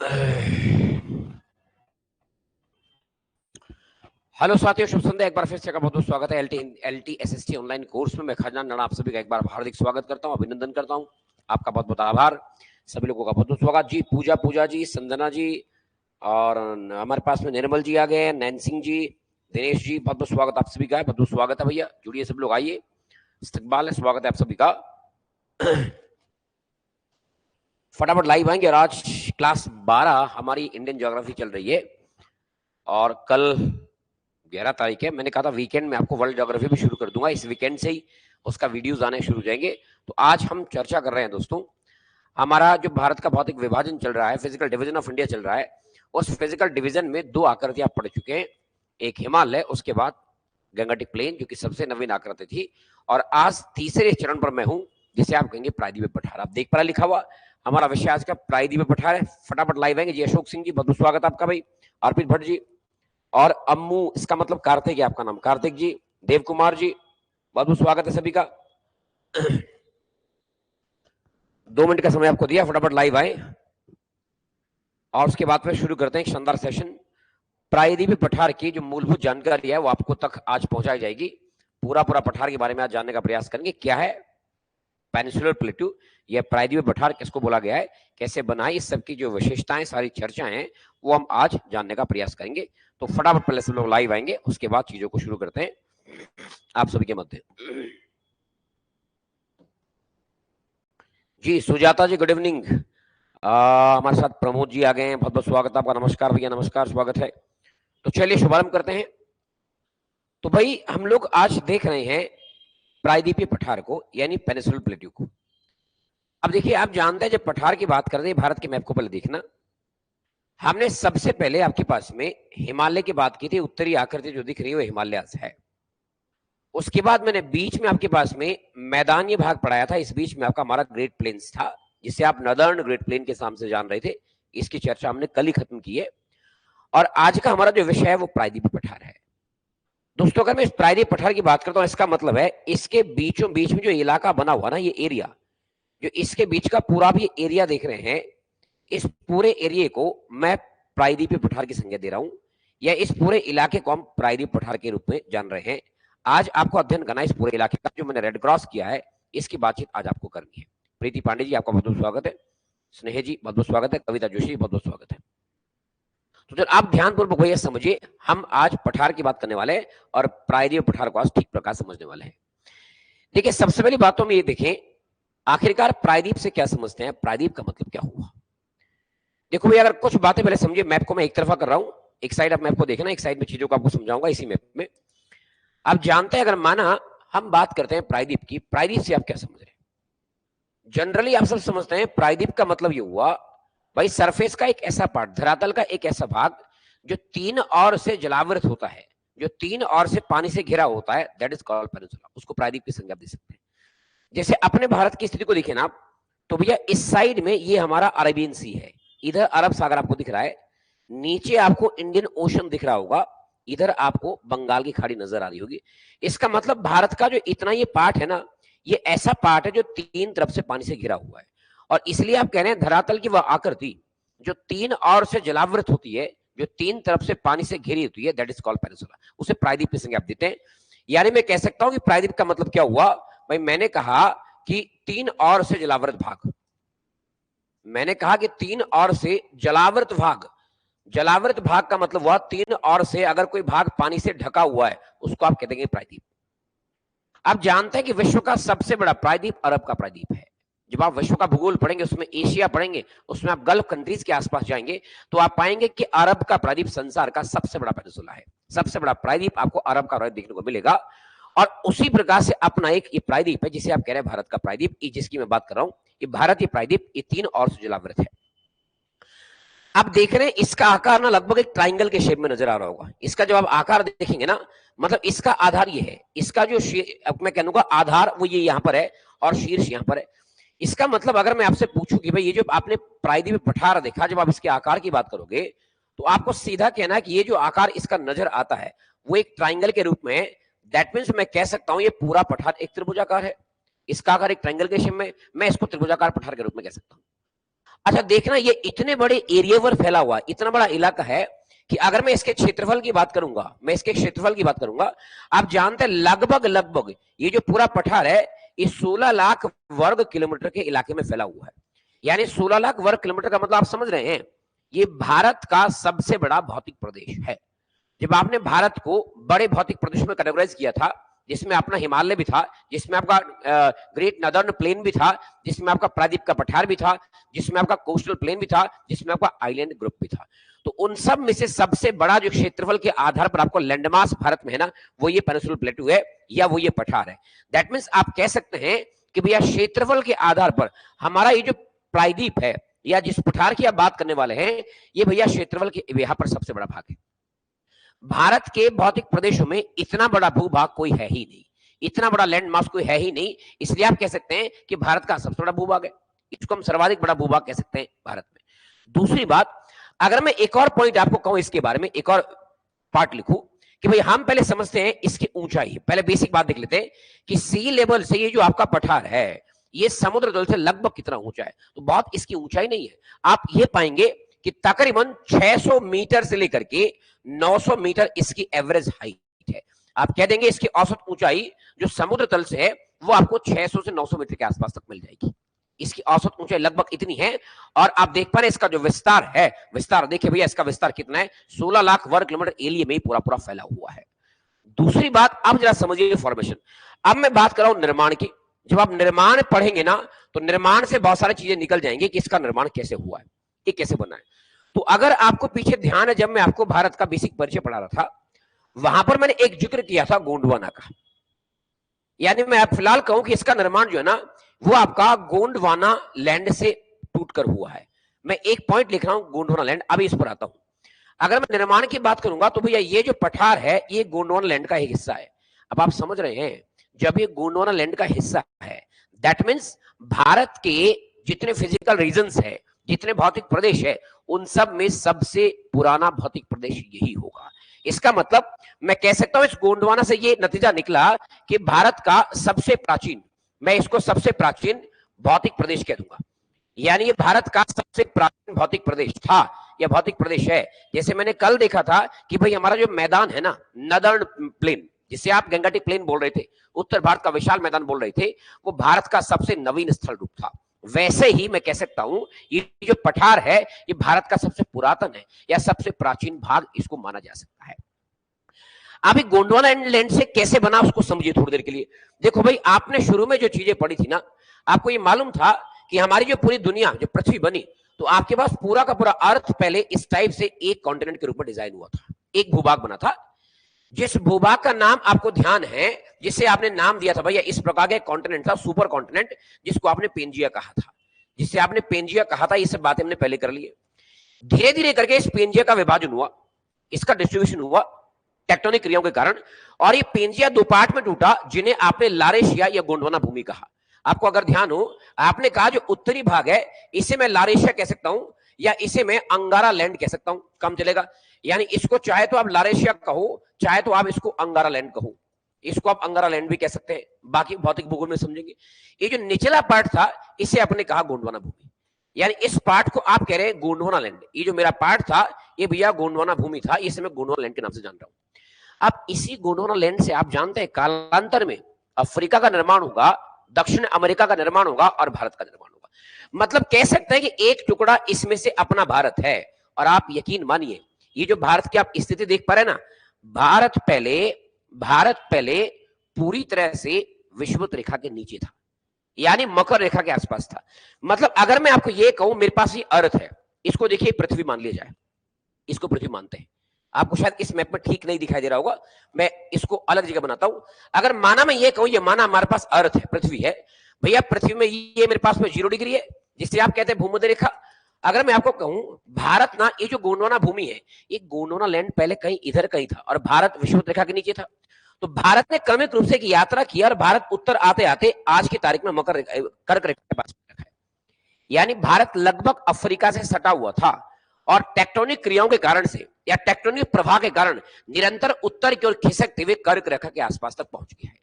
Hello साथियों, शुभ संध्या। एक बार फिर से का बहुत बहुत स्वागत है एलटी एसएसटी ऑनलाइन कोर्स में। मैं खजान नाना आप सभी का एक बार हार्दिक स्वागत करता हूं, अभिनंदन करता हूं। आपका बहुत बहुत आभार। सभी लोगों का बहुत बहुत स्वागत जी। पूजा जी, संजना जी, और हमारे पास में निर्मल जी आ गए हैं, नैन सिंह जी, दिनेश जी, बहुत बहुत स्वागत आप सभी का है। बहुत बहुत स्वागत है भैया, जुड़िए सब लोग, आइए, इस्तकबाल है, स्वागत है आप सभी का। फटाफट लाइव आएंगे। और आज क्लास 12 हमारी इंडियन ज्योग्राफी चल रही है, और कल 11 तारीख है। मैंने कहा था वीकेंड में आपको वर्ल्ड ज्योग्राफी भी शुरू कर दूंगा, इस वीकेंड से ही उसका वीडियोस आने शुरू हो जाएंगे। तो आज हम चर्चा कर रहे हैं दोस्तों, हमारा जो भारत का भौतिक विभाजन चल रहा है, फिजिकल डिवीजन ऑफ इंडिया चल रहा है, उस फिजिकल डिवीजन में दो आकृतियां पढ़ चुके हैं। एक हिमालय, उसके बाद गंगाटिक प्लेन, जो कि सबसे नवीन आकृति थी। और आज तीसरे चरण पर मैं हूं, जिसे आप कहेंगे प्रायद्वीपीय पठार। आप देख पा रहे लिखा हुआ, हमारा विषय आज का प्रायद्वीपीय पठार है। फटाफट लाइव आएंगे जी। अशोक सिंह जी, बहुत बहुत स्वागत आपका भाई। अर्पित भट्ट जी, और अम्मू, इसका मतलब कार्तिक है आपका नाम, कार्तिक जी, देव कुमार जी, बहुत बहुत स्वागत है सभी का। 2 मिनट का समय आपको दिया, फटाफट लाइव आए, और उसके बाद में शुरू करते हैं एक शानदार सेशन। प्रायद्वीपीय पठार की जो मूलभूत जानकारी है वो आपको तक आज पहुंचाई जाएगी। पूरा पठार के बारे में आज जानने का प्रयास करेंगे। क्या है पेनिनसुलर प्लेटू, यह प्रायद्वीपीय पठार किसको बोला गया है, कैसे बना है, इस सब की जो विशेषताएं, सारी चर्चाएं हैं, वो हम आज जानने का प्रयास करेंगे। तो फटाफट पहले सब लोग लाइव आएंगे, उसके बाद चीजों को शुरू करते हैं आप सभी के मध्य। जी सुजाता जी, गुड इवनिंग। हमारे साथ प्रमोद जी आ गए हैं, बहुत बहुत स्वागत आपका। नमस्कार भैया, नमस्कार, स्वागत है। तो चलिए शुभारंभ करते हैं। तो भाई हम लोग आज देख रहे हैं प्रायद्वीपीय पठार को, यानी पेनिनसुलर प्लेट्यू को। अब देखिए, आप जानते हैं जब पठार की बात करते हैं, भारत के मैप को पहले देखना, हमने सबसे पहले आपके पास में हिमालय की बात की थी। उत्तरी आकृति जो दिख रही है वो हिमालय है। उसके बाद मैंने बीच में आपके पास में मैदानी भाग पढ़ाया था। इस बीच में आपका हमारा ग्रेट प्लेन्स था, जिसे आप नदर्न ग्रेट प्लेन के नाम से जान रहे थे। इसकी चर्चा हमने कल ही खत्म की है। और आज का हमारा जो विषय है वो प्रायद्वीपीय पठार है। दोस्तों, अगर मैं इस प्रायद्वीपीय पठार की बात करता हूं, इसका मतलब है इसके बीचों बीच में जो इलाका बना हुआ ना, ये एरिया, जो इसके बीच का पूरा भी एरिया देख रहे हैं, इस पूरे एरिया को मैं प्रायद्वीपीय पठार की संज्ञा दे रहा हूं, या इस पूरे इलाके को हम प्रायद्वीपीय पठार के रूप में जान रहे हैं। आज आपको अध्ययन करना है इस पूरे इलाके का, जो मैंने रेड क्रॉस किया है, इसकी बातचीत आज आपको करनी है। प्रीति पांडे जी, आपका बहुत बहुत स्वागत है। स्नेह जी, बहुत बहुत स्वागत है। कविता जोशी, बहुत बहुत स्वागत है। तो जब आप ध्यानपूर्वक भैया समझिए, हम आज पठार की बात करने वाले हैं, और प्रायद्वीपीय पठार को आज ठीक प्रकार समझने वाले हैं। देखिए, सबसे पहली बातों में ये देखें, आखिरकार प्रायद्वीप से क्या समझते हैं, प्रायद्वीप का मतलब क्या हुआ। देखो भैया, अगर कुछ बातें पहले समझिए, मैप को मैं एक तरफा कर रहा हूं, एक साइड आप मैप को देखना, एक साइड में चीजों को आपको समझाऊंगा इसी मैप में। आप जानते हैं, अगर माना हम बात करते हैं प्रायद्वीप की, प्रायद्वीप से आप क्या समझ रहे हैं। जनरली आप सब समझते हैं प्रायद्वीप का मतलब ये हुआ भाई, सरफेस का एक ऐसा पार्ट, धरातल का एक ऐसा भाग जो तीन ओर से जलावृत होता है, जो तीन ओर से पानी से घिरा होता है, दैट इज कॉल्ड पेनिनसुला। उसको प्रायद्वीप की संज्ञा दे सकते हैं। जैसे अपने भारत की स्थिति को देखें ना, तो भैया इस साइड में ये हमारा अरेबियन सी है, इधर अरब सागर आपको दिख रहा है, नीचे आपको इंडियन ओशन दिख रहा होगा, इधर आपको बंगाल की खाड़ी नजर आ रही होगी। इसका मतलब भारत का जो इतना ये पार्ट है ना, ये ऐसा पार्ट है जो तीन तरफ से पानी से घिरा हुआ है। और इसलिए आप कह रहे हैं धरातल की वह आकृति जो तीन ओर से जलावृत होती है, जो तीन तरफ से पानी से घिरी होती है, दैट इज कॉल्ड पेनिनसुला। उसे प्रायद्वीप की संज्ञा आप देते हैं। यानी मैं कह सकता हूं कि प्रायद्वीप का मतलब क्या हुआ भाई, मैंने कहा कि तीन ओर से जलावृत भाग, मैंने कहा कि तीन ओर से जलावृत भाग, जलावृत भाग का मतलब हुआ तीन ओर से अगर कोई भाग पानी से ढका हुआ है, उसको आप कह देंगे प्रायद्वीप। आप जानते हैं कि विश्व का सबसे बड़ा प्रायद्वीप अरब का प्रायद्वीप है। जब आप विश्व का भूगोल पढ़ेंगे, उसमें एशिया पढ़ेंगे, उसमें आप गल्फ कंट्रीज के आसपास जाएंगे, तो आप पाएंगे कि अरब का प्रायद्वीप संसार का सबसे बड़ा पेनिनसुला है। सबसे बड़ा प्रायद्वीप आपको अरब का प्रायद्वीप देखने को मिलेगा। और उसी प्रकार से अपना एक ये प्रायद्वीप है, जिसे आप कह रहे हैं भारत का प्रायद्वीप, जिसकी मैं बात कर रहा हूं, ये भारतीय प्रायद्वीप, ये तीन और से जलावृत है। आप देख रहे हैं इसका आकार ना लगभग एक ट्राइंगल के शेप में नजर आ रहा होगा। इसका जब आप आकार देखेंगे ना, मतलब इसका आधार ये है, इसका जो मैं कहूंगा आधार वो ये यहां पर है, और शीर्ष यहां पर है। इसका मतलब अगर मैं आपसे पूछूं कि भाई ये जो आपने प्रायद्वीपीय पठार देखा, जब आप इसके आकार की बात करोगे, तो आपको सीधा कहना है कि ये जो आकार इसका नजर आता है वो एक ट्राइंगल के रूप में है। दैट मीन्स मैं कह सकता हूं ये पूरा पठार एक त्रिभुजाकार है। इसका आकार एक ट्राइंगल के शेप में, मैं इसको त्रिभुजाकार पठार के रूप में कह सकता हूं। अच्छा देखना, ये इतने बड़े एरिया पर फैला हुआ, इतना बड़ा इलाका है कि अगर मैं इसके क्षेत्रफल की बात करूंगा, आप जानते हैं लगभग लगभग ये जो पूरा पठार है, ये 16 लाख वर्ग किलोमीटर के इलाके में फैला हुआ है। यानी 16 लाख वर्ग किलोमीटर का मतलब आप समझ रहे हैं, ये भारत का सबसे बड़ा भौतिक प्रदेश है। जब आपने भारत को बड़े भौतिक प्रदेश में कैटेगराइज किया था, जिसमें अपना हिमालय भी था, जिसमें आपका ग्रेट नदर्न प्लेन भी था, जिसमें आपका प्रायद्वीप का पठार भी था, जिसमें आपका कोस्टल प्लेन भी था, जिसमें आपका आइलैंड ग्रुप भी था, तो उन सब में से सबसे बड़ा जो क्षेत्रफल के आधार पर आपको लैंडमास भारत में है ना, वो ये पेनिनसुलर प्लेटू है या वो ये पठार है। दैट मीन्स आप कह सकते हैं कि भैया क्षेत्रफल के आधार पर हमारा ये जो प्रायद्वीप है या जिस पठार की आप बात करने वाले हैं, ये भैया क्षेत्रफल के यहाँ पर सबसे बड़ा भाग है। भारत के भौतिक प्रदेशों में इतना बड़ा भूभाग कोई है ही नहीं, इतना बड़ा लैंड मास कोई है ही नहीं, इसलिए आप कह सकते हैं कि भारत का सबसे बड़ा भूभाग है, इसको हम सर्वाधिक बड़ा भूभाग कह सकते हैं भारत में। दूसरी बात, अगर मैं एक और पॉइंट आपको कहूं इसके बारे में, एक और पार्ट लिखूं कि भाई हम पहले समझते हैं इसकी ऊंचाई, पहले बेसिक बात देख लेते हैं कि सी लेवल से ये जो आपका पठार है ये समुद्र तल से लगभग कितना ऊंचा है। तो बहुत इसकी ऊंचाई नहीं है, आप ये पाएंगे कि तकरीबन 600 मीटर से लेकर के 900 मीटर इसकी एवरेज हाइट है। आप कह देंगे इसकी औसत ऊंचाई जो समुद्र तल से है वो आपको 600 से 900 मीटर के आसपास तक मिल जाएगी, इसकी औसत ऊंचाई लगभग इतनी है। और आप देख पा रहे हैं इसका जो विस्तार है, विस्तार देखिए भैया, इसका विस्तार कितना है, 16 लाख वर्ग किलोमीटर एरिया में ही पूरा पूरा फैला हुआ है। दूसरी बात, अब जरा समझिए फॉर्मेशन। अब मैं बात कर रहा हूं निर्माण की। जब आप निर्माण पढ़ेंगे ना, तो निर्माण से बहुत सारी चीजें निकल जाएंगी कि इसका निर्माण कैसे हुआ है, ये कैसे बना है। तो अगर आपको पीछे ध्यान है, जब मैं आपको भारत का बेसिक परिचय पढ़ा रहा था, वहां पर मैंने एक जिक्र किया था गोंडवाना का। यानी मैं आप फिलहाल कहूं कि इसका निर्माण जो है ना, वो आपका गोंडवाना लैंड से टूटकर हुआ है। मैं एक पॉइंट लिख रहा हूं गोंडवाना लैंड, अभी इस पर आता हूं। अगर मैं निर्माण की बात करूंगा तो भैया ये जो पठार है ये गोंडवाना लैंड का एक हिस्सा है। अब आप समझ रहे हैं, जब ये गोंडवाना लैंड का हिस्सा है, दैट मीन्स भारत के जितने फिजिकल रीजन्स है, जितने भौतिक प्रदेश है, उन सब में सबसे पुराना भौतिक प्रदेश यही होगा। इसका मतलब मैं कह सकता हूं इस गोंडवाना से ये नतीजा निकला कि भारत का सबसे प्राचीन, मैं इसको सबसे प्राचीन भौतिक प्रदेश कह दूंगा। यानी ये भारत का सबसे प्राचीन भौतिक प्रदेश था या भौतिक प्रदेश है। जैसे मैंने कल देखा था कि भाई हमारा जो मैदान है ना, नदर्न प्लेन, जिसे आप गंगाटिक प्लेन बोल रहे थे, उत्तर भारत का विशाल मैदान बोल रहे थे, वो भारत का सबसे नवीन स्थल रूप था। वैसे ही मैं कह सकता हूं ये जो पठार है ये भारत का सबसे पुरातन है या सबसे प्राचीन भाग इसको माना जा सकता है। अभी गोंडवाना लैंड से कैसे बना उसको समझिए थोड़ी देर के लिए। देखो भाई, आपने शुरू में जो चीजें पढ़ी थी ना, आपको ये मालूम था कि हमारी जो पूरी दुनिया, जो पृथ्वी बनी, तो आपके पास पूरा का पूरा अर्थ पहले इस टाइप से एक कॉन्टिनेंट के रूप में डिजाइन हुआ था, एक भूभाग बना था। जिस भूभाग का नाम आपको ध्यान है, जिसे आपने नाम दिया था भैया, इस प्रकार का कॉन्टिनेंट था, सुपर कॉन्टिनेंट, जिसको आपने पेंजिया कहा था, जिसे आपने पेंजिया कहा था। ये सब बातें हमने पहले कर ली। धीरे धीरे करके इस पेंजिया का विभाजन हुआ, इसका डिस्ट्रीब्यूशन हुआ टेक्टोनिक क्रियाओं के कारण, और ये पेंजिया दो पार्ट में टूटा, जिन्हें आपने लारेशिया या गोंडवाना भूमि कहा। आपको अगर ध्यान हो, आपने कहा जो उत्तरी भाग है इसे मैं लारेशिया कह सकता हूं या इसे मैं अंगारा लैंड कह सकता हूं, कम चलेगा। यानी इसको चाहे तो आप लारेशिया कहो, चाहे तो आप इसको अंगारा लैंड कहो, इसको आप अंगारा लैंड भी कह सकते हैं, बाकी भौतिक भूगोल में समझेंगे। ये जो निचला पार्ट था इसे आपने कहा गोंडवाना भूमि, यानी इस पार्ट को आप कह रहे हैं गोंडवाना लैंड। ये जो मेरा पार्ट था ये भैया गोंडवाना भूमि था, इसे मैं गोंडवाना लैंड के नाम से जान रहा हूं। अब इसी गोंडवाना लैंड से आप जानते हैं कालांतर में अफ्रीका का निर्माण होगा, दक्षिण अमेरिका का निर्माण होगा और भारत का निर्माण होगा। मतलब कह सकते हैं कि एक टुकड़ा इसमें से अपना भारत है। और आप यकीन मानिए, ये जो भारत की आप स्थिति देख पा रहे हैं ना, भारत पहले पूरी तरह से विषुवत रेखा के नीचे था, यानी मकर रेखा के आसपास था। मतलब अगर मैं आपको ये कहूं मेरे पास ये अर्थ है, इसको देखिए पृथ्वी मान लिया जाए, इसको पृथ्वी मानते हैं। आपको शायद इस मैप में ठीक नहीं दिखाई दे रहा होगा, मैं इसको अलग जगह बनाता हूं। अगर माना मैं ये कहूं, ये माना हमारे पास अर्थ है, पृथ्वी है भैया, पृथ्वी में ये मेरे पास में 0 डिग्री है, जिससे आप कहते हैं भूमध्य रेखा। अगर मैं आपको कहूं भारत ना, ये जो गोंडवाना भूमि है, ये गोंडवाना लैंड पहले कहीं इधर कहीं था और भारत विषुवत रेखा के नीचे था। तो भारत ने क्रमिक रूप से एक यात्रा की और भारत उत्तर आते आते आज की तारीख में कर्क रेखा के पास रखा है। यानी भारत लगभग अफ्रीका से सटा हुआ था और टेक्टोनिक क्रियाओं के कारण से या टेक्टोनिक प्रभाव के कारण निरंतर उत्तर की ओर खिसकते हुए कर्क रेखा के आसपास तक पहुंच गया है।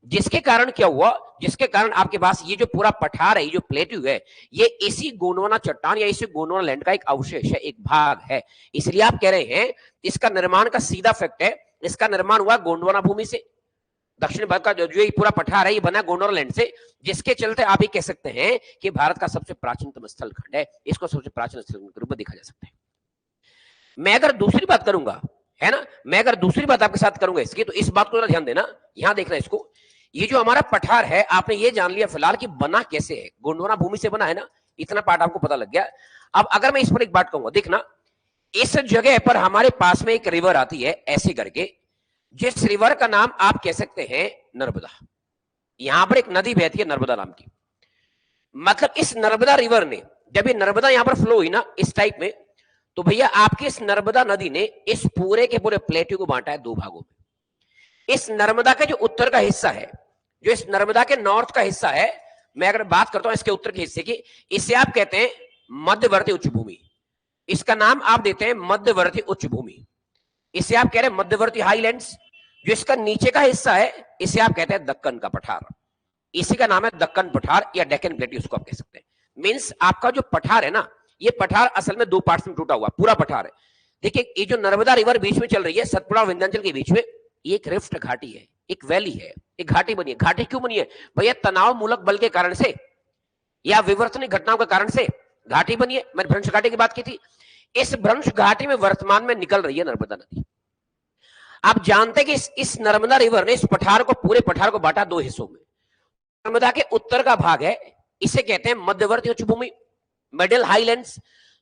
जिसके कारण क्या हुआ, जिसके कारण आपके पास ये जो पूरा पठार है, ये जो प्लेट्यू है, ये इसी गोंडवाना चट्टान या इसी गोंडवाना लैंड का एक अवशेष है, एक भाग है। इसलिए आप कह रहे हैं इसका निर्माण का सीधा फैक्ट है, इसका निर्माण हुआ गोंडवाना भूमि से। दक्षिण भारत का जो ये पूरा पठार है, ये बना गोंडवाना लैंड से, जिसके चलते आप ये कह सकते हैं कि भारत का सबसे प्राचीनतम स्थल खंड है, इसको सबसे प्राचीन स्थल के रूप में देखा जा सकता है। मैं अगर दूसरी बात करूंगा, है ना, मैं अगर दूसरी बात आपके साथ करूंगा इसकी, तो इस बात को ध्यान देना, यहां देखना इसको। ये जो हमारा पठार है, आपने ये जान लिया फिलहाल कि बना कैसे है, गोंडवाना भूमि से बना है ना, इतना पार्ट आपको पता लग गया। अब अगर मैं इस पर एक बात कहूंगा, देखना, इस जगह पर हमारे पास में एक रिवर आती है ऐसे करके, जिस रिवर का नाम आप कह सकते हैं नर्मदा। यहां पर एक नदी बहती है नर्मदा नाम की। मतलब इस नर्मदा रिवर ने, जब ये नर्मदा यहां पर फ्लो हुई ना इस टाइप में, तो भैया आपकी इस नर्मदा नदी ने इस पूरे के पूरे प्लेट्यू को बांटा है दो भागों में। इस नर्मदा का जो उत्तर का हिस्सा है, जो इस नर्मदा के नॉर्थ का हिस्सा है, मैं अगर बात करता हूं इसके उत्तर के हिस्से की, इसे आप कहते हैं मध्यवर्ती उच्च भूमि। इसका नाम आप देते हैं मध्यवर्ती उच्च भूमि। इसे आप कह रहे हैं मध्यवर्ती हाईलैंड्स। जो इसका नीचे का हिस्सा है, इसे आप कहते हैं दक्कन का पठार। इसी का नाम है दक्कन पठार या डेक्कन प्लेट्यू, उसको आप कह सकते हैं। मींस आपका जो पठार है ना, ये पठार असल में दो पार्ट्स में टूटा हुआ पूरा पठार है। देखिए, ये जो नर्मदा रिवर बीच में चल रही है, सतपुड़ा और विंध्याचल के बीच में, ये एक रिफ्ट घाटी है, एक वैली है, एक घाटी बनी है। घाटी क्यों बनी है भैया? तनाव मूलक बल के कारण से या विवर्तनिक घटनाओं के कारण से घाटी बनी है। मैंने भ्रंश घाटी की बात की थी। इस भ्रंश घाटी में वर्तमान में निकल रही है नर्मदा नदी। आप जानते हैं कि इस नर्मदा रिवर ने इस पठार को, पूरे पठार को बांटा दो हिस्सों में। नर्मदा के उत्तर का भाग है, इसे कहते हैं मध्यवर्ती उच्च भूमि, मिडिल हाईलैंड्स।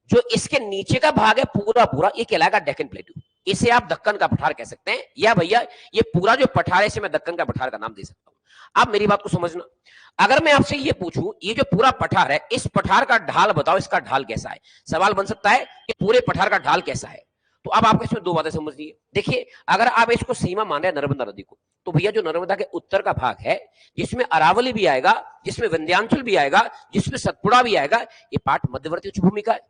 जो इसके नीचे का भाग है पूरा पूरा, ये कहलाएगा डेक्कन प्लेट्यू। इसे आप दक्कन का पठार कह सकते हैं, या भैया ये पूरा जो पठार है, इसे मैं दक्कन का पठार का नाम दे सकता हूं। आप मेरी बात को समझना। अगर मैं आपसे ये पूछूं, ये जो पूरा पठार है, इस पठार का ढाल बताओ, इसका ढाल कैसा है? सवाल बन सकता है कि पूरे पठार का ढाल कैसा है। तो अब आपको इसमें दो बातें समझनी है। देखिए, अगर आप इसको सीमा माने नर्मदा नदी को, तो भैया जो नर्मदा के उत्तर का भाग है, जिसमें अरावली भी आएगा, जिसमें विंध्याचल भी आएगा, जिसमें सतपुड़ा भी आएगा, ये पार्ट मध्यवर्ती उच्च भूमि का है।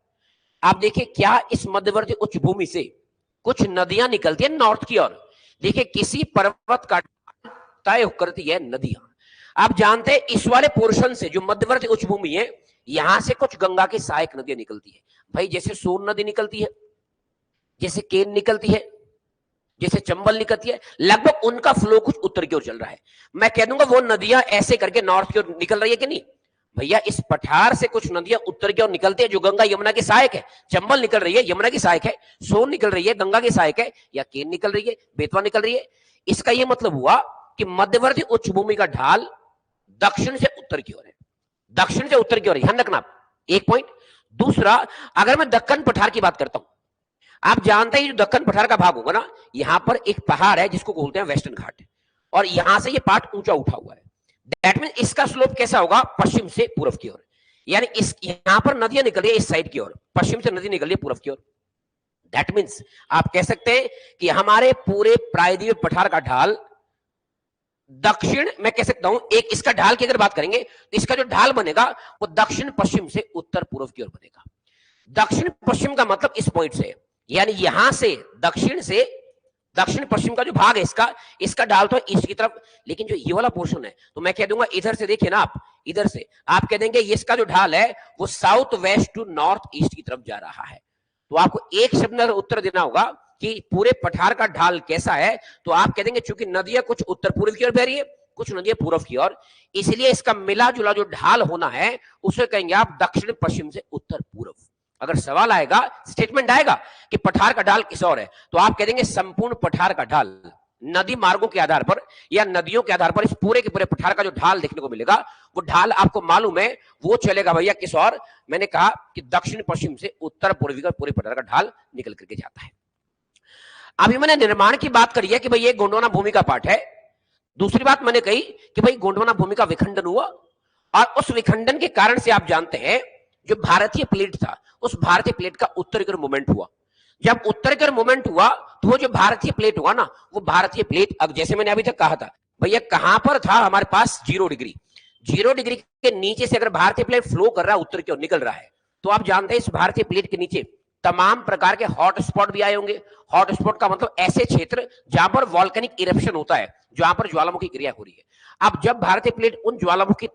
आप देखिए, क्या इस मध्यवर्ती उच्च भूमि से कुछ नदियां निकलती है नॉर्थ की ओर। देखिए, किसी पर्वत का तय करती है नदियां। आप जानते हैं इस वाले पोर्शन से, जो मध्यवर्ती उच्च भूमि है, यहां से कुछ गंगा की सहायक नदियां निकलती है भाई। जैसे सोन नदी निकलती है, जैसे केन निकलती है, जैसे चंबल निकलती है, लगभग उनका फ्लो कुछ उत्तर की ओर चल रहा है। मैं कह दूंगा वो नदियां ऐसे करके नॉर्थ की ओर निकल रही है कि नहीं भैया? इस पठार से कुछ नदियां उत्तर की ओर निकलती है, जो गंगा यमुना की सहायक है। चंबल निकल रही है, यमुना की सहायक है। सोन निकल रही है, गंगा की सहायक है। या केन निकल रही है, बेतवा निकल रही है। इसका यह मतलब हुआ कि मध्यवर्ती उच्च भूमि का ढाल दक्षिण से उत्तर की ओर है, दक्षिण से उत्तर की ओर। ध्यान रखना, एक पॉइंट। दूसरा, अगर मैं दक्कन पठार की बात करता हूं, आप जानते हैं जो दक्कन पठार का भाग होगा ना, यहां पर एक पहाड़ है जिसको बोलते हैं वेस्टर्न घाट, और यहां से ये पार्ट ऊंचा उठा हुआ है। दैट मीन इसका स्लोप कैसा होगा? पश्चिम से पूर्व की ओर। यानी इस यहां पर नदियां निकल रही है इस साइड की ओर, पश्चिम से नदी निकल रही है पूर्व की ओर। दैट मीन्स आप कह सकते हैं कि हमारे पूरे प्रायद्वीप पठार का ढाल दक्षिण, मैं कह सकता हूं, एक इसका ढाल की अगर बात करेंगे तो इसका जो ढाल बनेगा वो दक्षिण पश्चिम से उत्तर पूर्व की ओर बनेगा। दक्षिण पश्चिम का मतलब इस पॉइंट से, यानी यहां से दक्षिण पश्चिम का जो भाग है इसका ढाल तो ईस्ट की तरफ। लेकिन जो ये वाला पोर्शन है, तो मैं कह दूंगा इधर से देखिए ना, आप इधर से आप कह देंगे इसका जो ढाल है वो south west to north east की तरफ जा रहा है। तो आपको एक शब्द में उत्तर देना होगा कि पूरे पठार का ढाल कैसा है, तो आप कह देंगे चूंकि नदियां कुछ उत्तर पूर्व की ओर बह रही है, कुछ नदियां पूर्व की ओर, इसलिए इसका मिला जुला जो ढाल होना है उसे कहेंगे आप दक्षिण पश्चिम से उत्तर पूर्व। अगर सवाल आएगा, स्टेटमेंट आएगा कि पठार का ढाल किस ओर है, तो आप कह देंगे संपूर्ण पठार का ढाल नदी मार्गों के आधार पर या नदियों के आधार पर इस पूरे के पूरे पठार का जो ढाल देखने को मिलेगा, वो ढाल आपको मालूम है वो चलेगा भैया किस ओर? मैंने कहा कि दक्षिण पश्चिम से उत्तर पूर्वी का पूरे पठार का ढाल निकल करके जाता है। अभी मैंने निर्माण की बात करी है कि भाई ये गोंडवाना भूमि का पार्ट है। दूसरी बात मैंने कही कि भाई गोंडवाना भूमि का विखंडन हुआ, और उस विखंडन के कारण से आप जानते हैं जो भारतीय प्लेट था, उस भारतीय प्लेट का उत्तर की ओर मूवमेंट हुआ। जब उत्तर की ओर मूवमेंट हुआ तो वो जो भारतीय प्लेट हुआ ना, वो भारतीय प्लेट, अब जैसे मैंने अभी तक कहा था भैया कहां पर था हमारे पास 0 डिग्री, 0 डिग्री के नीचे से अगर भारतीय प्लेट फ्लो कर रहा है, उत्तर की ओर निकल रहा है, तो आप जानते हैं इस भारतीय प्लेट के नीचे तमाम प्रकार के हॉट स्पॉट भी आए होंगे। हॉट स्पॉट का मतलब ऐसे क्षेत्र जहां पर वॉल्केनिक इरप्शन होता है, जहां पर ज्वालामुखी क्रिया हो रही है। अब जब भारतीय प्लेट उन ज्वालामुखी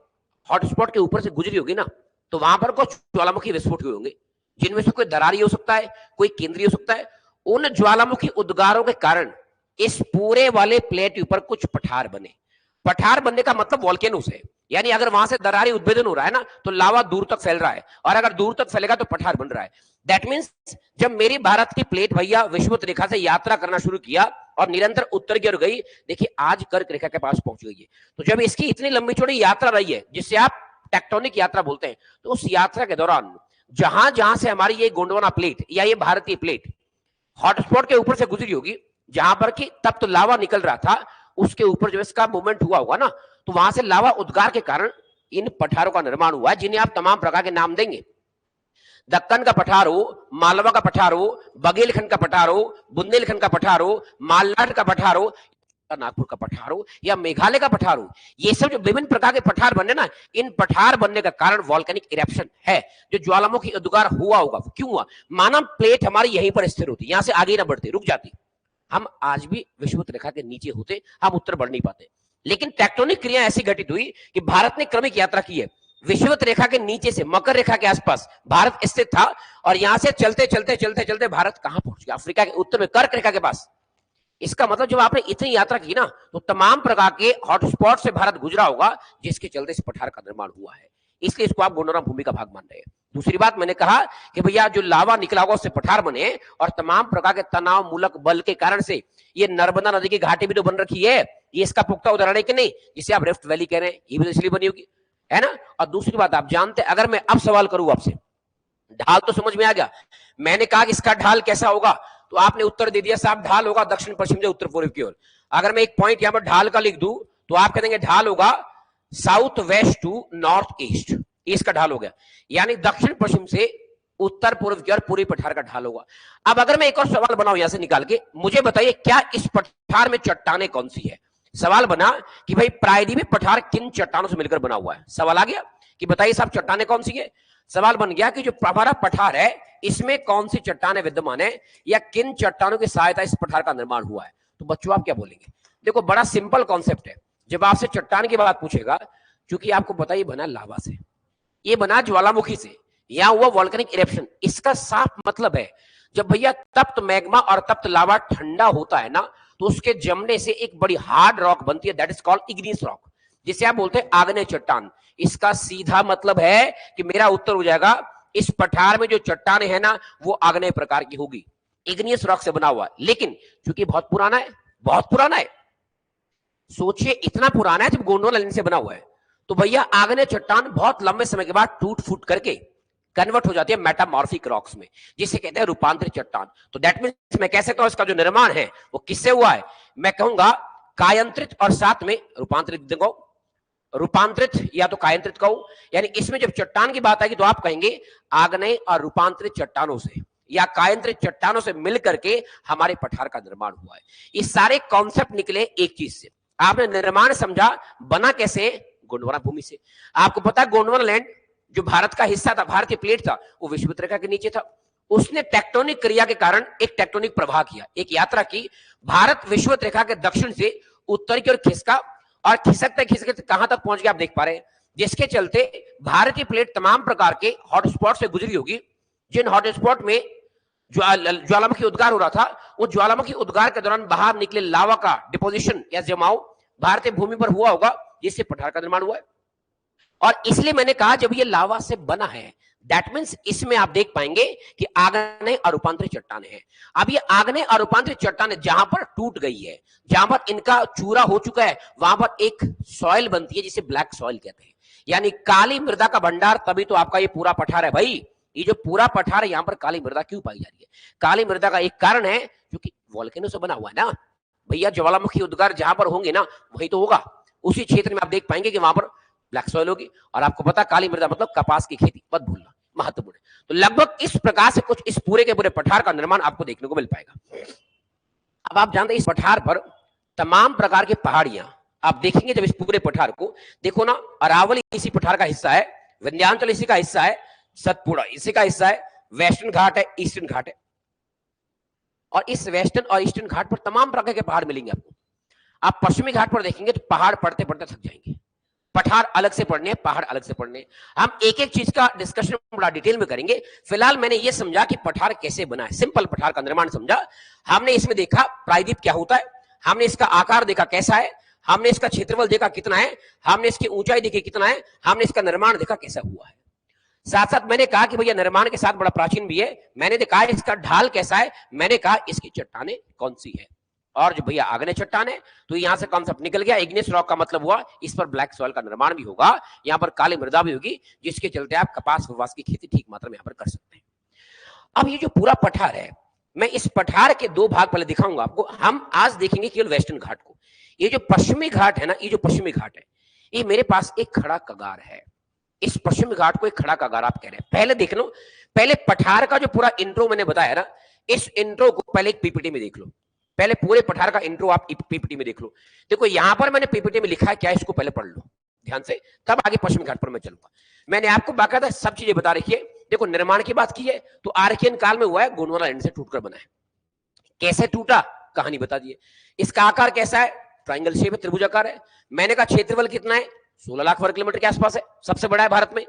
हॉटस्पॉट के ऊपर से गुजरी होगी ना, तो वहां पर कुछ ज्वालामुखी विस्फोट हुए होंगे, जिनमें से कोई दरारी हो सकता है, कोई केंद्रीय हो सकता है। उन ज्वालामुखी उद्गारों के कारण इस पूरे वाले प्लेट ऊपर कुछ पठार बने। पठार बनने का मतलब वॉल्केनोस है, यानी अगर वहां से दरारी उद्भेदन हो रहा है ना, तो लावा दूर तक फैल रहा है, और अगर दूर तक फैलेगा तो पठार बन रहा है। दैट मीन्स जब मेरी भारत की प्लेट भैया विषुवत रेखा से यात्रा करना शुरू किया और निरंतर उत्तर की ओर गई, देखिए आज कर्क रेखा के पास पहुंच गई है। तो जब इसकी इतनी लंबी चौड़ी यात्रा रही है, जिससे आप टेक्टोनिक यात्रा बोलते हैं, तो उस यात्रा के दौरान जहां जहां से हमारी ये गोंडवाना प्लेट या ये भारतीय प्लेट हॉटस्पॉट के ऊपर से गुजरी होगी, जहां पर कि तब तो लावा निकल रहा था, उसके ऊपर जो इसका मूवमेंट हुआ होगा ना, तो वहां से लावा उद्गार के कारण इन पठारों का निर्माण हुआ है, जिन्हें आप तमाम प्रकार के नाम देंगे। दक्कन का पठार हो, मालवा का पठार हो, बघेलखंड का पठार हो, बुंदेलखंड का पठार हो, मालनाड का पठार हो, नागपुर का पठार हो, या मेघालय का पठार हो, ये सब जो विभिन्न प्रकार के पठार बने ना, इन पठार बनने का कारण वॉल्केनिक इरेप्शन है, जो ज्वालामुखी उद्गार हुआ होगा। क्यों हुआ? माना प्लेट हमारी यहीं पर स्थिर होती, यहां से आगे ना बढ़ती, रुक जाती, हम आज भी विषुवत रेखा के नीचे होते, हम उत्तर बढ़ नहीं पाते। लेकिन टेक्टोनिक क्रिया ऐसी घटित हुई कि भारत ने क्रमिक यात्रा की है। विषुवत रेखा के नीचे से मकर रेखा के आसपास भारत स्थित था, और यहां से चलते चलते चलते चलते भारत कहां पहुंच गया? अफ्रीका के उत्तर में कर्क रेखा के पास। इसका मतलब जब आपने इतनी यात्रा की ना, तो तमाम प्रकार के हॉटस्पॉट से भारत गुजरा होगा, जिसके चलते इस पठार का निर्माण हुआ है। इसलिए इसको आप गोंडवाना भूमि का भाग मान रहे हैं। दूसरी बात मैंने कहा कि भैया जो लावा निकला होगा उससे पठार बने, और तमाम प्रकार के तनाव मूलक बल के कारण से ये नर्मदा नदी की घाटी भी तो बन रखी है, ये इसका पुख्ता उदाहरण है कि नहीं, जिसे आप रिफ्ट वैली कह रहे हैं, ये भी तो इसलिए बनी होगी, है ना। और दूसरी बात आप जानते हैं, अगर मैं अब सवाल करूं आपसे, ढाल तो समझ में आ गया, मैंने कहा कि इसका ढाल कैसा होगा, तो आपने उत्तर दे दिया साहब ढाल होगा दक्षिण पश्चिम से उत्तर पूर्व की ओर। अगर मैं एक पॉइंट यहां पर ढाल का लिख दूं, तो आप कह देंगे ढाल होगा south west to north east, इसका ढाल हो गया, यानी दक्षिण पश्चिम से उत्तर पूर्व की ओर पूरी पठार का ढाल होगा। अब अगर मैं एक और सवाल बनाऊं यहां से निकाल के, मुझे बताइए क्या इस पठार में चट्टाने कौन सी है? सवाल बना कि भाई प्रायद्वीपीय पठार किन चट्टानों से मिलकर बना हुआ है। सवाल आ गया कि बताइए साहब चट्टाने कौन सी है। सवाल बन गया कि जो हमारा पठार है, इसमें कौन सी चट्टानें विद्यमान है, या किन चट्टानों की सहायता इस पठार का निर्माण हुआ है। तो बच्चों आप क्या बोलेंगे? देखो बड़ा सिंपल कॉन्सेप्ट है। जब आपसे चट्टान की बात पूछेगा, क्योंकि आपको पता ही बना लावा से, ये बना ज्वालामुखी से, यहां हुआ वॉल्केनिक इरेप्शन। इसका साफ मतलब है जब भैया तप्त मैग्मा और तप्त लावा ठंडा होता है ना, तो उसके जमने से एक बड़ी हार्ड रॉक बनती है, that is called igneous rock, जिसे आप बोलते हैं आग्नेय चट्टान। इसका सीधा मतलब है कि मेरा उत्तर हो जाएगा, इस पठार में जो चट्टाने हैं ना, वो आग्नेय प्रकार की होगी, इग्नियस रॉक से बना हुआ। लेकिन चूंकि बहुत पुराना है, बहुत पुराना है, सोचिए इतना पुराना है जब गोंडवाना लाइन से बना हुआ है, तो भैया आग्नेय चट्टान बहुत लंबे समय के बाद टूट फूट करके कन्वर्ट हो जाती है मेटामॉर्फिक रॉक्स में, जिसे कहते हैं रूपांतरित चट्टान। तो दैट मींस मैं कह सकता हूं इसका जो निर्माण है वो किससे हुआ है? मैं कहूंगा कायंत्रित और साथ में रूपांतरित, देखो रूपांतरित या तो कायंत्रित कहो, यानी इसमें जब चट्टान की बात आएगी तो आप कहेंगे आग्नेय और रूपांतरित चट्टानों से या कायंत्रित चट्टानों से मिलकर के हमारे पठार का निर्माण हुआ है। ये सारे कॉन्सेप्ट निकले एक चीज से। आपने निर्माण समझा, बना कैसे? गोंडवाना भूमि से। आपको पता है गोंडवाना लैंड जो भारत का हिस्सा था, भारतीय प्लेट था, वो विषुवत रेखा के नीचे था। उसने टेक्टोनिक क्रिया के कारण एक टेक्टोनिक प्रवाह किया, एक यात्रा की। भारत विषुवत रेखा के दक्षिण से उत्तर की ओर खिसका, और खिसकते खिसकते कहां तक पहुंच गया आप देख पा रहे हैं, जिसके चलते भारतीय प्लेट तमाम प्रकार के हॉटस्पॉट से गुजरी होगी। जिन हॉटस्पॉट में ज्वालामुखी उद्गार हो रहा था, वो ज्वालामुखी उद्गार के दौरान बाहर निकले लावा का डिपोजिशन या जमाव भारतीय भूमि पर हुआ होगा, जिससे पठार का निर्माण हुआ है। और इसलिए मैंने कहा जब ये लावा से बना है, दैट मींस इसमें आप देख पाएंगे कि आग्नेय और रूपांतरित चट्टानें हैं। अब ये आग्नेय और रूपांतरित चट्टानें जहां पर टूट गई है, जहां पर इनका चूरा हो चुका है, वहां पर एक सॉइल बनती है जिसे ब्लैक सॉइल कहते हैं, यानी काली मृदा का भंडार। तभी तो आपका ये पूरा पठार है भाई। ये जो पूरा पठार है, यहां पर काली मृदा क्यों पाई जा रही है? काली मृदा का एक कारण है क्योंकि वॉल्केनो से बना हुआ है ना भैया। ज्वालामुखी उद्गार जहां पर होंगे ना, वही तो होगा। उसी क्षेत्र में आप देख पाएंगे कि वहां पर ब्लैक सॉइल होगी। और आपको पता काली मृदा मतलब कपास की खेती, मत भूलना, महत्वपूर्ण है। तो लगभग इस प्रकार से कुछ इस पूरे के पूरे पठार का निर्माण आपको देखने को मिल पाएगा। अब आप जानते हैं इस पठार पर तमाम प्रकार की पहाड़ियां आप देखेंगे। जब इस पूरे पठार को देखो ना, अरावली इसी पठार का हिस्सा है, विंध्याचल इसी का हिस्सा है, सतपुड़ा इसी का हिस्सा है, वेस्टर्न घाट है, ईस्टर्न घाट है। और इस वेस्टर्न और ईस्टर्न घाट पर तमाम प्रकार के पहाड़ मिलेंगे आपको। आप पश्चिमी घाट पर देखेंगे तो पहाड़ पढ़ते पढ़ते थक जाएंगे। पठार अलग से पढ़ने, पहाड़ अलग से पढ़ने। हम एक एक चीज का डिस्कशन बड़ा डिटेल में करेंगे। फिलहाल मैंने ये समझा कि पठार कैसे बना है, सिंपल पठार का निर्माण समझा। हमने इसमें देखा प्रायद्वीप क्या होता है, हमने इसका आकार देखा कैसा है, हमने इसका क्षेत्रफल देखा कितना है, हमने इसकी ऊंचाई देखी कितना है, हमने इसका निर्माण देखा कैसा हुआ है। साथ साथ मैंने कहा कि भैया निर्माण के साथ बड़ा प्राचीन भी है। मैंने कहा इसका ढाल कैसा है, मैंने कहा इसकी चट्टानें कौन सी है। और जो भैया आग्नेय चट्टान है तो यहां से कॉन्सेप्ट निकल गया। इग्नियस रॉक का मतलब हुआ इस पर ब्लैक सॉइल का निर्माण भी होगा, यहां पर काली मृदा भी होगी, जिसके चलते आप कपास उपवास की खेती ठीक मात्रा में यहां पर कर सकते हैं। अब ये जो पूरा पठार है, मैं इस पठार के दो भाग पहले दिखाऊंगा आपको। हम आज देखेंगे केवल वेस्टर्न घाट को। ये जो पश्चिमी घाट है ना, ये जो पश्चिमी घाट है, ये मेरे पास एक खड़ा कगार है। इस पश्चिमी घाट को एक खड़ा कगार आप कह रहे हैं। पहले देख लो, पहले पठार का जो पूरा इंट्रो मैंने बताया ना, इस इंट्रो को पहले एक पीपीटी में देख लो। पहले पूरे पठार का इंट्रो आप पीपीटी में देख लो। देखो यहां पर मैंने पीपीटी में लिखा है क्या, इसको पहले पढ़ लो ध्यान से, तब आगे पश्चिमी घाट पर मैं चलूंगा। मैंने आपको बाकायदा सब चीजें बता रखी है। देखो निर्माण की बात की है तो आर्कियन काल में हुआ है, गोंडवाना लैंड से टूटकर बना है। कैसे टूटा कहानी बता दी है। इसका आकार कैसा है, ट्राइंगल शेप है, त्रिभुजाकार है। मैंने कहा क्षेत्रफल कितना है, 16 लाख वर्ग किलोमीटर के आसपास है, सबसे बड़ा है भारत में।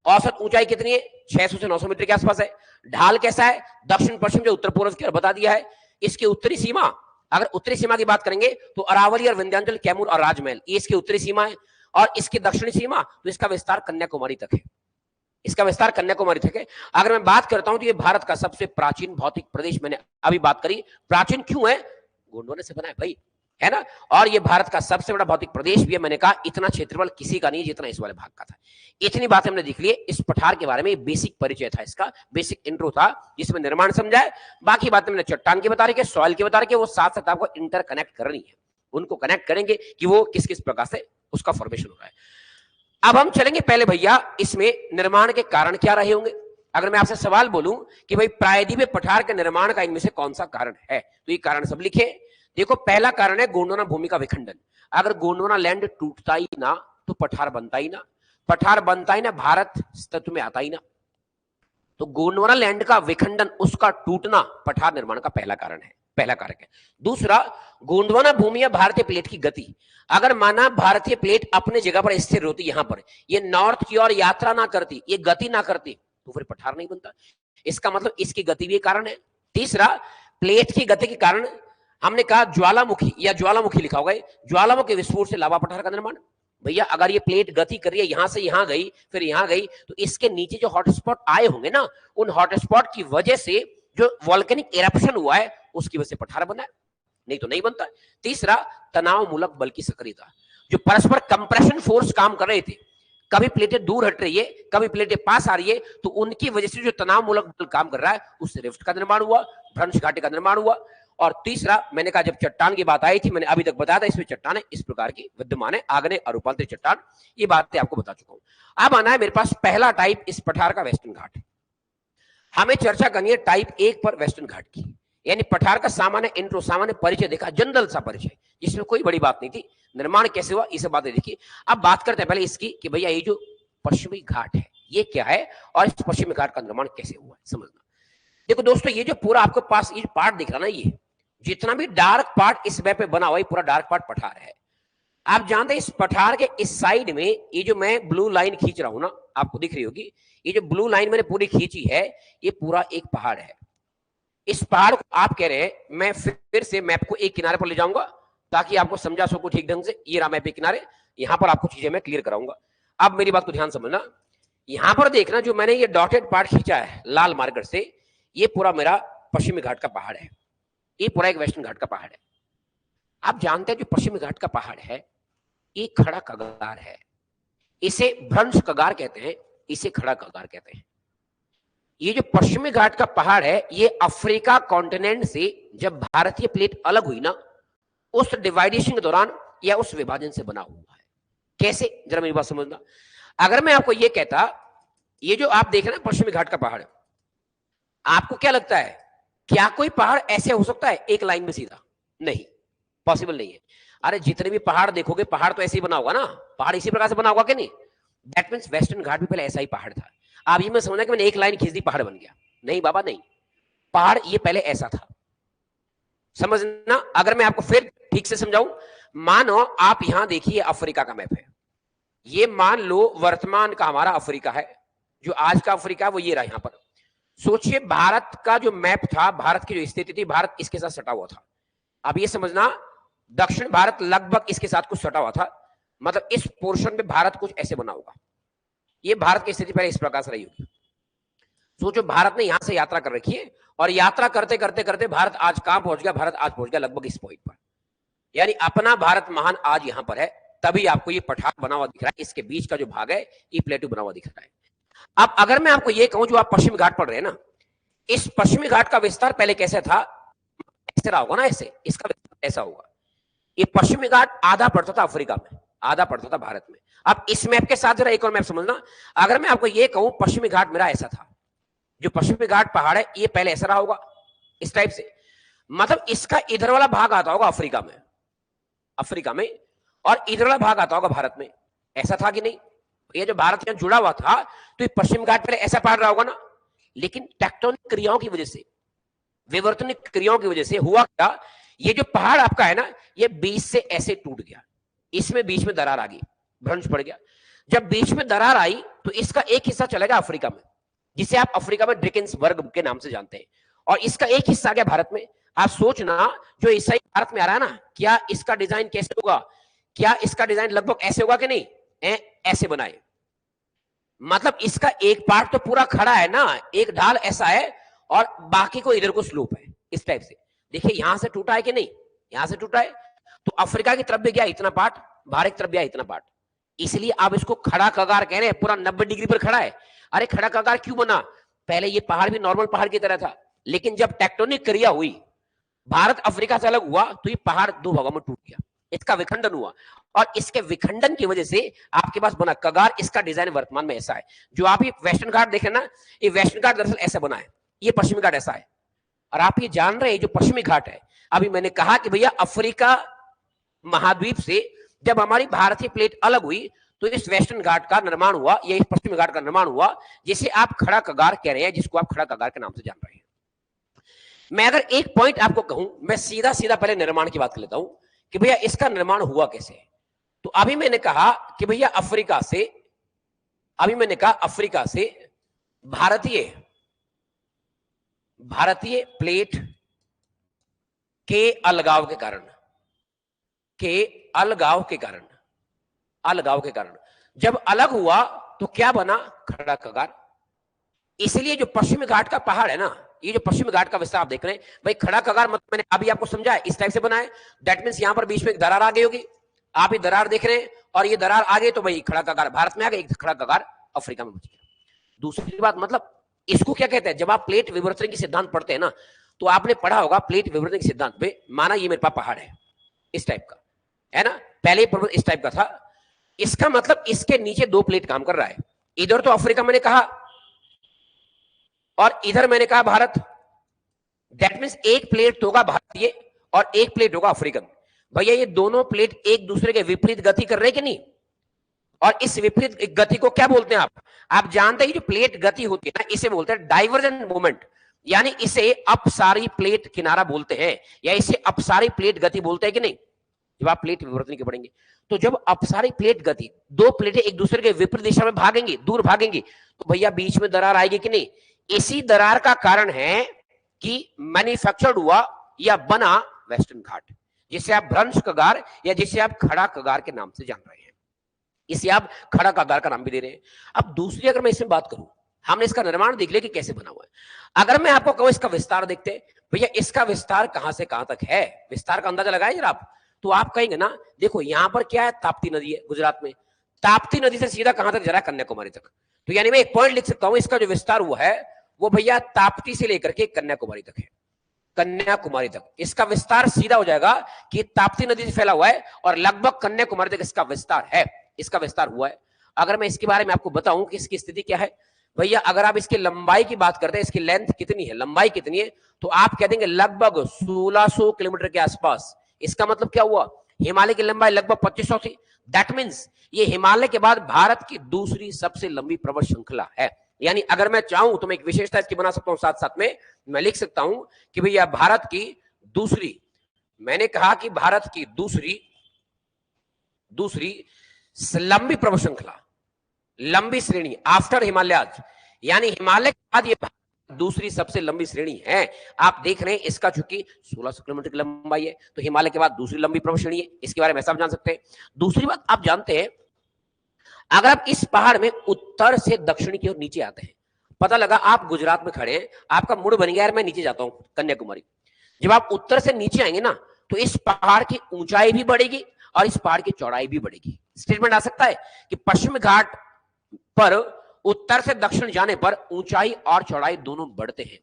औसत ऊंचाई कितनी है, 600 से 900 मीटर के आसपास है। ढाल कैसा है, दक्षिण पश्चिम जो उत्तर पूर्व की बता दिया है। इसकी उत्तरी सीमा, अगर उत्तरी सीमा की बात करेंगे तो अरावली और विंध्याचल, कैमूर और राजमहल, ये इसकी उत्तरी सीमा है। और इसकी दक्षिणी सीमा तो इसका विस्तार कन्याकुमारी तक है, इसका विस्तार कन्याकुमारी तक है। अगर मैं बात करता हूं तो ये भारत का सबसे प्राचीन भौतिक प्रदेश, मैंने अभी बात करी, प्राचीन क्यों है, गोंडवाना से बना है भाई, है ना। और ये भारत का सबसे बड़ा भौतिक प्रदेश भी है। मैंने कहा इतना क्षेत्रफल किसी का नहीं जितना इस वाले भाग का था। इतनी बातें हमने देख ली। इस पठार के बारे में बेसिक परिचय था, इसका बेसिक इंट्रो था, जिसमें निर्माण समझा है। बाकी बातें मैंने चट्टान की बता रही है, सॉइल की बता रही है, वो साथ साथ आपको इंटरकनेक्ट करनी है, उनको कनेक्ट करेंगे कि वो किस किस प्रकार से उसका फॉर्मेशन हो रहा है। अब हम चलेंगे पहले भैया इसमें निर्माण के कारण क्या रहे होंगे। अगर मैं आपसे सवाल बोलूं कि भाई प्रायद्वीपीय पठार के निर्माण का इनमें से कौन सा कारण है, तो ये कारण सब लिखे। देखो पहला कारण है गोंडवाना भूमि का विखंडन। अगर गोंडवाना लैंड टूटता ही ना तो पठार बनता ही ना, पठार बनता ही ना, भारत अस्तित्व में आता ही ना। तो गोंडवाना लैंड का विखंडन, उसका टूटना पठार निर्माण का पहला कारण है, पहला कारक है। दूसरा, गोंडवाना भूमि या भारतीय प्लेट की गति। अगर माना भारतीय प्लेट अपने जगह पर स्थिर होती, यहां पर ये नॉर्थ की ओर यात्रा ना करती, ये गति ना करती, तो फिर पठार नहीं बनता। इसका मतलब इसकी गति भी कारण है। तीसरा, प्लेट की गति के कारण हमने कहा ज्वालामुखी या ज्वालामुखी लिखा होगा, ज्वालामुखी विस्फोट से लावा पठार का निर्माण। भैया अगर ये प्लेट गति कर रही है, यहां से यहां गई फिर यहां गई, तो इसके नीचे जो हॉटस्पॉट आए होंगे ना, उन हॉटस्पॉट की वजह से जो वॉल्केनिक इरप्शन हुआ है उसकी वजह से पठार बना है, नहीं तो नहीं बनता। तीसरा, तनाव मूलक बल की सक्रियता, जो परस्पर कंप्रेशन फोर्स काम कर रहे थे, कभी प्लेटें दूर हट रही है, कभी प्लेटें पास आ रही है, तो उनकी वजह से जो तनाव मूलक बल काम कर रहा है, उससे रिफ्ट का निर्माण हुआ, भ्रंश घाटी का निर्माण हुआ। और तीसरा, मैंने कहा जब चट्टान की बात आई थी, मैंने अभी तक बताया था इसमें चट्टानें इस प्रकार की विद्यमान है, आग्नेय और रूपांतरित चट्टान, ये बातें आपको बता चुका हूं। अब आना है मेरे पास पहला टाइप इस पठार का, वेस्टर्न घाट। हमें चर्चा करनी है टाइप 1 पर वेस्टर्न घाट की, यानी पठार का सामान्य इंट्रो, सामान्य परिचय देखा, जनरल सा परिचय, जिसमें कोई बड़ी बात नहीं थी। निर्माण कैसे हुआ ये सब बातें देखी। अब बात करते हैं पहले इसकी कि भैया ये जो पश्चिमी घाट है ये क्या है और इस पश्चिमी घाट का निर्माण कैसे हुआ है, समझना। देखो दोस्तों, ये जो पूरा आपके पास ये पार्ट दिख रहा ना, ये जितना भी डार्क पार्ट इस मैप पे बना हुआ है, पूरा डार्क पार्ट पठार है। आप जानते हैं इस पठार के इस साइड में ये जो मैं ब्लू लाइन खींच रहा हूं ना, आपको दिख रही होगी, ये जो ब्लू लाइन मैंने पूरी खींची है, ये पूरा एक पहाड़ है। इस पहाड़ को आप कह रहे हैं, मैं फिर से मैप को एक किनारे पर ले जाऊंगा ताकि आपको समझा सको ठीक ढंग से। ये रहा मैप के किनारे, यहां पर आपको चीजें मैं क्लियर कराऊंगा। अब मेरी बात को ध्यान समझना, यहां पर देखना जो मैंने ये डॉटेड पार्ट खींचा है लाल मार्कर से, ये पूरा मेरा पश्चिमी घाट का पहाड़ है, ये पूरा एक वेस्टर्न घाट का पहाड़ है। आप जानते हैं जो पश्चिमी घाट का पहाड़ है ये खड़ा कगार है, इसे भ्रंश कगार कहते हैं, इसे खड़ा कगार कहते हैं। ये जो पश्चिमी घाट का पहाड़ है ये अफ्रीका कॉन्टिनेंट से जब भारतीय प्लेट अलग हुई ना, उस डिवाइडेशन के दौरान या उस विभाजन से बना हुआ है। कैसे, जरा मेरी बात समझना। अगर मैं आपको ये कहता, ये जो आप देख रहे हैं पश्चिमी घाट का पहाड़, आपको क्या लगता है क्या कोई पहाड़ ऐसे हो सकता है एक लाइन में सीधा? नहीं, पॉसिबल नहीं है। अरे जितने भी पहाड़ देखोगे, पहाड़ तो ऐसे ही बना होगा ना, पहाड़ इसी प्रकार से बना होगा कि नहीं? दैट मींस वेस्टर्न घाट भी पहले ऐसा ही पहाड़ था। आप ये मत समझना कि मैंने एक लाइन खींच दी पहाड़ बन गया, नहीं बाबा नहीं, पहाड़ ये पहले ऐसा था, समझना। अगर मैं आपको फिर ठीक से समझाऊं, मानो आप यहां देखिए अफ्रीका का मैप है, ये मान लो वर्तमान का हमारा अफ्रीका है, जो आज का अफ्रीका है वो ये रहा यहां पर। सोचिए भारत का जो मैप था, भारत की जो स्थिति थी, भारत इसके साथ सटा हुआ था। अब ये समझना दक्षिण भारत लगभग इसके साथ कुछ सटा हुआ था, मतलब इस पोर्शन में भारत कुछ ऐसे बना होगा। ये भारत की स्थिति पहले इस प्रकार से रही होगी। सोचो भारत ने यहां से यात्रा कर रखी है और यात्रा करते करते करते भारत आज कहां पहुंच गया, भारत आज पहुंच गया लगभग इस पॉइंट पर, यानी अपना भारत महान आज यहां पर है। तभी आपको ये पठार बना हुआ दिख रहा है, इसके बीच का जो भाग है ये प्लेटू बना हुआ दिख रहा है। अब अगर मैं आपको ये कहूं, जो आप पश्चिमी घाट पढ़ रहे हैं ना, इस पश्चिमी घाट का विस्तार पहले कैसे था, ऐसे रहा होगा ना, ऐसे, इसका विस्तार ऐसा होगा। ये पश्चिमी घाट आधा पड़ता था अफ्रीका में, आधा पड़ता था भारत में। अब इस मैप के साथ जरा एक और मैप समझना, अगर मैं आपको ये कहूं पश्चिमी घाट मेरा ऐसा था, जो पश्चिमी घाट पहाड़ है ये पहले ऐसा रहा होगा इस टाइप से, मतलब इसका इधर वाला भाग आता होगा अफ्रीका में, अफ्रीका में, और इधर वाला भाग आता होगा भारत में। ऐसा था कि नहीं? ये जो भारत यहां जुड़ा हुआ था तो ये पश्चिम घाट पहले ऐसा पहाड़ रहा होगा ना, लेकिन टेक्टोनिक क्रियाओं की वजह से, विवर्तनिक क्रियाओं की वजह से हुआ क्या, ये जो पहाड़ आपका है ना, ये बीच से ऐसे टूट गया, इसमें बीच में दरार आ गई, भ्रंश पड़ गया। जब बीच में दरार आई तो इसका एक हिस्सा चलेगा अफ्रीका में, जिसे आप अफ्रीका में ड्रेकेंसबर्ग के नाम से जानते हैं, और इसका एक हिस्सा आ गया भारत में। आप सोचना जो हिस्सा भारत में आ रहा है ना, क्या इसका डिजाइन कैसे होगा, क्या इसका डिजाइन लगभग ऐसे होगा कि नहीं, ऐसे बनाए, मतलब इसका एक पार्ट तो पूरा खड़ा है ना, एक ढाल ऐसा है और बाकी को इधर को स्लोप है इस टाइप से। देखिए यहां से टूटा है कि नहीं, यहां से टूटा है, तो अफ्रीका की तरफ भी गया इतना पार्ट, भारत की तरफ गया इतना पार्ट, इसलिए आप इसको खड़ा कगार कह रहे हैं, पूरा 90 डिग्री पर खड़ा है। अरे खड़ा कगार क्यों बना, पहले ये पहाड़ भी नॉर्मल पहाड़ की तरह था, लेकिन जब टेक्टोनिक क्रिया हुई, भारत अफ्रीका से अलग हुआ, तो ये पहाड़ दो भागों में टूट गया, इसका विखंडन हुआ, और इसके विखंडन की वजह से आपके पास बना कगार। इसका डिजाइन वर्तमान में ऐसा है, जो आप ये वेस्टर्न घाट देख रहे हैं ना, ये वेस्टर्न घाट दरअसल ऐसा बना है, ये पश्चिमी घाट ऐसा है। और आप ये जान रहे हैं जो पश्चिमी घाट है, अभी मैंने कहा कि भैया अफ्रीका महाद्वीप से जब हमारी भारतीय प्लेट अलग हुई तो इस वेस्टर्न घाट का निर्माण हुआ, या इस पश्चिमी घाट का निर्माण हुआ, जिसे आप खड़ा कगार कह रहे हैं, जिसको आप खड़ा कगार के नाम से जान रहे हैं। मैं अगर एक पॉइंट आपको कहूं, मैं सीधा सीधा पहले निर्माण की बात कर लेता हूं कि भैया इसका निर्माण हुआ कैसे। तो अभी मैंने कहा कि भैया अफ्रीका से, अभी मैंने कहा अफ्रीका से भारतीय प्लेट के अलगाव के कारण, अलगाव के कारण जब अलग हुआ तो क्या बना, खड़ा कगार। इसलिए जो पश्चिमी घाट का पहाड़ है ना, ये जो पश्चिमी घाट का विस्तार आप देख रहे हैं, भाई खड़ा कगार मतलब मैंने अभी आपको समझाया इस टाइप से बना है, दैट मींस यहां पर बीच में एक दरार आ गई होगी, आप ये दरार देख रहे हैं, और ये दरार आ गई तो भाई खड़ा कगार भारत में आ गया, एक खड़ा कगार अफ्रीका में बच गया। दूसरी बात, मतलब इसको क्या कहते हैं, जब आप प्लेट विवर्तन की सिद्धांत पढ़ते हैं ना, तो आपने पढ़ा होगा प्लेट विवर्तन के सिद्धांत में, माना ये मेरे पास पहाड़ है इस टाइप का, है ना, पहले पर्वत इस टाइप का था, इसका मतलब इसके नीचे दो प्लेट काम कर रहा है, इधर तो अफ्रीका मैंने कहा और इधर मैंने कहा भारत, दैट मींस एक प्लेट होगा भारतीय और एक प्लेट होगा अफ्रीकन। भैया ये दोनों प्लेट एक दूसरे के विपरीत गति कर रहे हैं कि नहीं, और इस विपरीत गति को क्या बोलते हैं आप जानते हैं, जो प्लेट गति होती है ना, इसे बोलते हैं डाइवर्जेंट मूवमेंट, यानी इसे अपसारी प्लेट किनारा बोलते हैं, या इसे अपसारी प्लेट गति बोलते हैं कि नहीं, जब आप प्लेट विवर्तन के पढ़ेंगे। तो जब अपसारी प्लेट गति, दो प्लेटें एक दूसरे के विपरीत दिशा में भागेंगी, दूर भागेंगी, तो भैया बीच में दरार आएगी कि नहीं। इसी दरार का कारण है कि मैन्युफैक्चर्ड हुआ या बना वेस्टर्न घाट, जिसे आप भ्रंश कगार या जिसे आप खड़ा कगार के नाम से जान रहे हैं, इसे आप खड़ा कगार का नाम भी दे रहे हैं। अब दूसरी अगर मैं इसमें बात करूं, हमने इसका निर्माण देख लिया कि कैसे बना हुआ है। अगर मैं आपको कहूं इसका विस्तार देखते हैं, भैया इसका विस्तार कहां से कहां तक है, विस्तार का अंदाजा लगाए जरा आप, तो आप कहेंगे ना, देखो यहां पर क्या है, ताप्ती नदी है गुजरात में, ताप्ती नदी से सीधा कहां तक जा रहा है, कन्याकुमारी तक। तो यानी मैं एक पॉइंट लिख सकता हूं, इसका जो विस्तार हुआ है वो भैया ताप्ती से लेकर के कन्याकुमारी तक है, कन्याकुमारी तक इसका विस्तार सीधा हो जाएगा कि ताप्ती नदी से फैला हुआ है और लगभग कन्याकुमारी तक इसका विस्तार है, इसका विस्तार हुआ है। अगर मैं इसके बारे में आपको बताऊं कि इसकी स्थिति क्या है, भैया अगर आप इसकी लंबाई की बात करते हैं, इसकी लेंथ कितनी है, लंबाई कितनी है, तो आप कह देंगे लगभग 1600 किलोमीटर के आसपास। इसका मतलब क्या हुआ, हिमालय की लंबाई लगभग 2500 थी, दैट मींस ये हिमालय के बाद भारत की दूसरी सबसे लंबी पर्वत श्रृंखला है। यानी अगर मैं चाहूं तो मैं एक विशेषता इसकी बना सकता हूं, साथ साथ में मैं लिख सकता हूं कि भैया भारत की दूसरी, मैंने कहा कि भारत की दूसरी दूसरी लंबी पर्वत श्रृंखला, लंबी श्रेणी आफ्टर हिमालय, यानी हिमालय के बाद ये दूसरी सबसे लंबी श्रेणी है। आप देख रहे हैं इसका चूंकि 1600 किलोमीटर की लंबाई है, तो हिमालय के बाद दूसरी लंबी पर्वत श्रेणी है। इसके बारे में सब जान सकते हैं। दूसरी बात आप जानते हैं, अगर आप इस पहाड़ में उत्तर से दक्षिण की ओर नीचे आते हैं, पता लगा आप गुजरात में खड़े हैं, आपका मूड बन गया यार मैं नीचे जाता हूं कन्याकुमारी। जब आप उत्तर से नीचे आएंगे ना, तो इस पहाड़ की ऊंचाई भी बढ़ेगी और इस पहाड़ की चौड़ाई भी बढ़ेगी। स्टेटमेंट आ सकता है कि पश्चिम घाट पर उत्तर से दक्षिण जाने पर ऊंचाई और चौड़ाई दोनों बढ़ते हैं।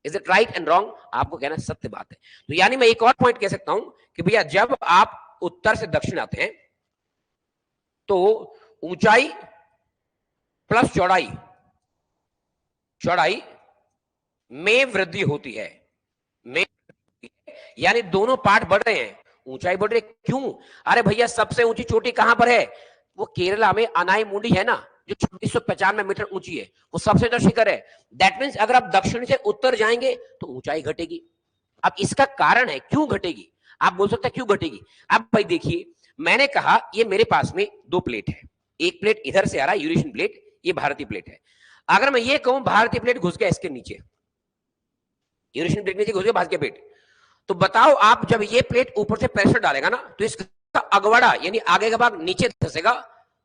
Is it right and wrong? आपको कहना सत्य बात है। तो यानी मैं एक और पॉइंट कह सकता हूं कि भैया जब आप उत्तर से दक्षिण आते हैं तो ऊंचाई प्लस चौड़ाई, चौड़ाई में वृद्धि होती है, में यानी दोनों पार्ट बढ़ रहे हैं, ऊंचाई बढ़ रही है। क्यों? अरे भैया सबसे ऊंची चोटी कहां पर है? वो केरला में अनाई मुंडी है ना, जो 2695 मीटर ऊंची है, वो सबसे ऊंचा शिखर है। दैट मींस अगर आप दक्षिण से उत्तर जाएंगे तो ऊंचाई घटेगी। अब इसका कारण है क्यों घटेगी। आप बोल सकते हैं क्यों घटेगी। अब भाई देखिए, मैंने कहा ये मेरे पास में दो प्लेट है, एक प्लेट इधर से आ रहा है यूरेशियन प्लेट, ये भारतीय प्लेट है। अगर मैं ये कहूं भारतीय प्लेट घुस गया इसके नीचे, यूरेशियन प्लेट नीचे घुस गया भारतीय प्लेट, तो बताओ आप जब ये प्लेट ऊपर से प्रेशर डालेगा ना, तो इसका अगवाड़ा यानी आगे का भाग नीचे धंसेगा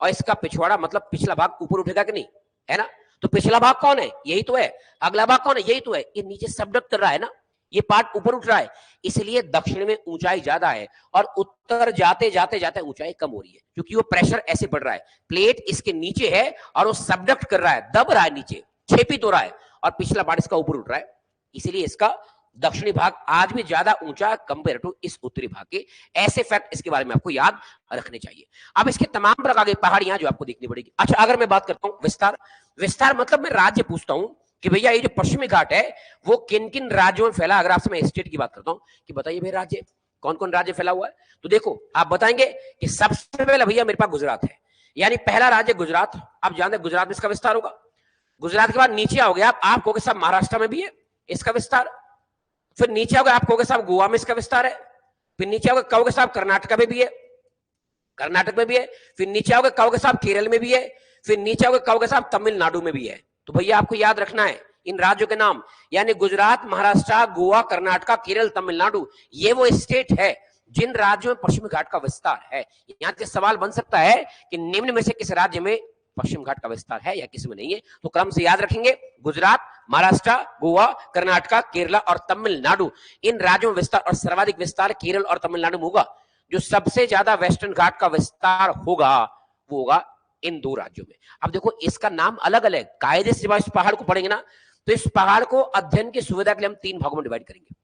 और इसका पिछवाड़ा मतलब पिछला भाग ऊपर उठेगा कि नहीं, है ना। तो पिछला भाग कौन है? यही तो है। अगला भाग कौन है? यही तो है। ये नीचे सबडक्ट कर रहा है ना, ये पार्ट ऊपर उठ रहा है, इसलिए दक्षिण में ऊंचाई ज्यादा है और उत्तर जाते जाते जाते ऊंचाई कम हो रही है, क्योंकि वो प्रेशर ऐसे बढ़ रहा है। प्लेट इसके नीचे है और वो सबडक्ट कर रहा है, दब रहा है, नीचे छेपित हो रहा है और पिछला पार्ट इसका ऊपर उठ रहा है, इसलिए इसका दक्षिणी भाग आज भी ज्यादा ऊंचा कंपेयर टू इस उत्तरी भाग के। ऐसे फैक्ट इसके बारे में आपको याद रखने चाहिए। अब इसके तमाम प्रकार की पहाड़ियां जो आपको देखनी पड़ेगी। अच्छा, अगर मैं बात करता हूं विस्तार, विस्तार मतलब मैं राज्य पूछता हूं कि भैया ये जो पश्चिमी घाट है वो किन किन राज्यों में फैला। अगर आपसे मैं स्टेट की बात करता हूं कि बताइए भाई राज्य कौन कौन राज्य फैला हुआ है, तो देखो आप बताएंगे कि सबसे पहले भैया मेरे पास गुजरात है, यानी पहला राज्य गुजरात। आप जानते हैं गुजरात में इसका विस्तार होगा। गुजरात के बाद नीचे आओगे आप कहोगे साहब महाराष्ट्र में भी है इसका विस्तार, फिर नीचे आओगे आप कहोगे साहब गोवा में इसका विस्तार है, फिर नीचे आओगे कहोगे साहब कर्नाटक में भी है, कर्नाटक में भी है, फिर नीचे आओगे कहोगे साहब केरल में भी है, फिर नीचे आओगे कहोगे साहब तमिलनाडु में भी है। तो भैया आपको याद रखना है इन राज्यों के नाम, यानी गुजरात, महाराष्ट्र, गोवा, कर्नाटक, केरल, तमिलनाडु, ये वो स्टेट है जिन राज्यों में पश्चिमी घाट का विस्तार है। यहां से सवाल बन सकता है कि निम्न में से किस राज्य में पश्चिम घाट का विस्तार है या किसी में नहीं है। तो क्रम से याद रखेंगे, गुजरात, महाराष्ट्र, गोवा, कर्नाटक, केरला और तमिलनाडु, इन राज्यों में विस्तार, और सर्वाधिक विस्तार केरल और तमिलनाडु में होगा। जो सबसे ज्यादा वेस्टर्न घाट का विस्तार होगा वो होगा इन दो राज्यों में। अब देखो इसका नाम अलग अलग, कायदे से जब इस पहाड़ को पढ़ेंगे ना, तो इस पहाड़ को अध्ययन की सुविधा के लिए हम तीन भागों में डिवाइड करेंगे।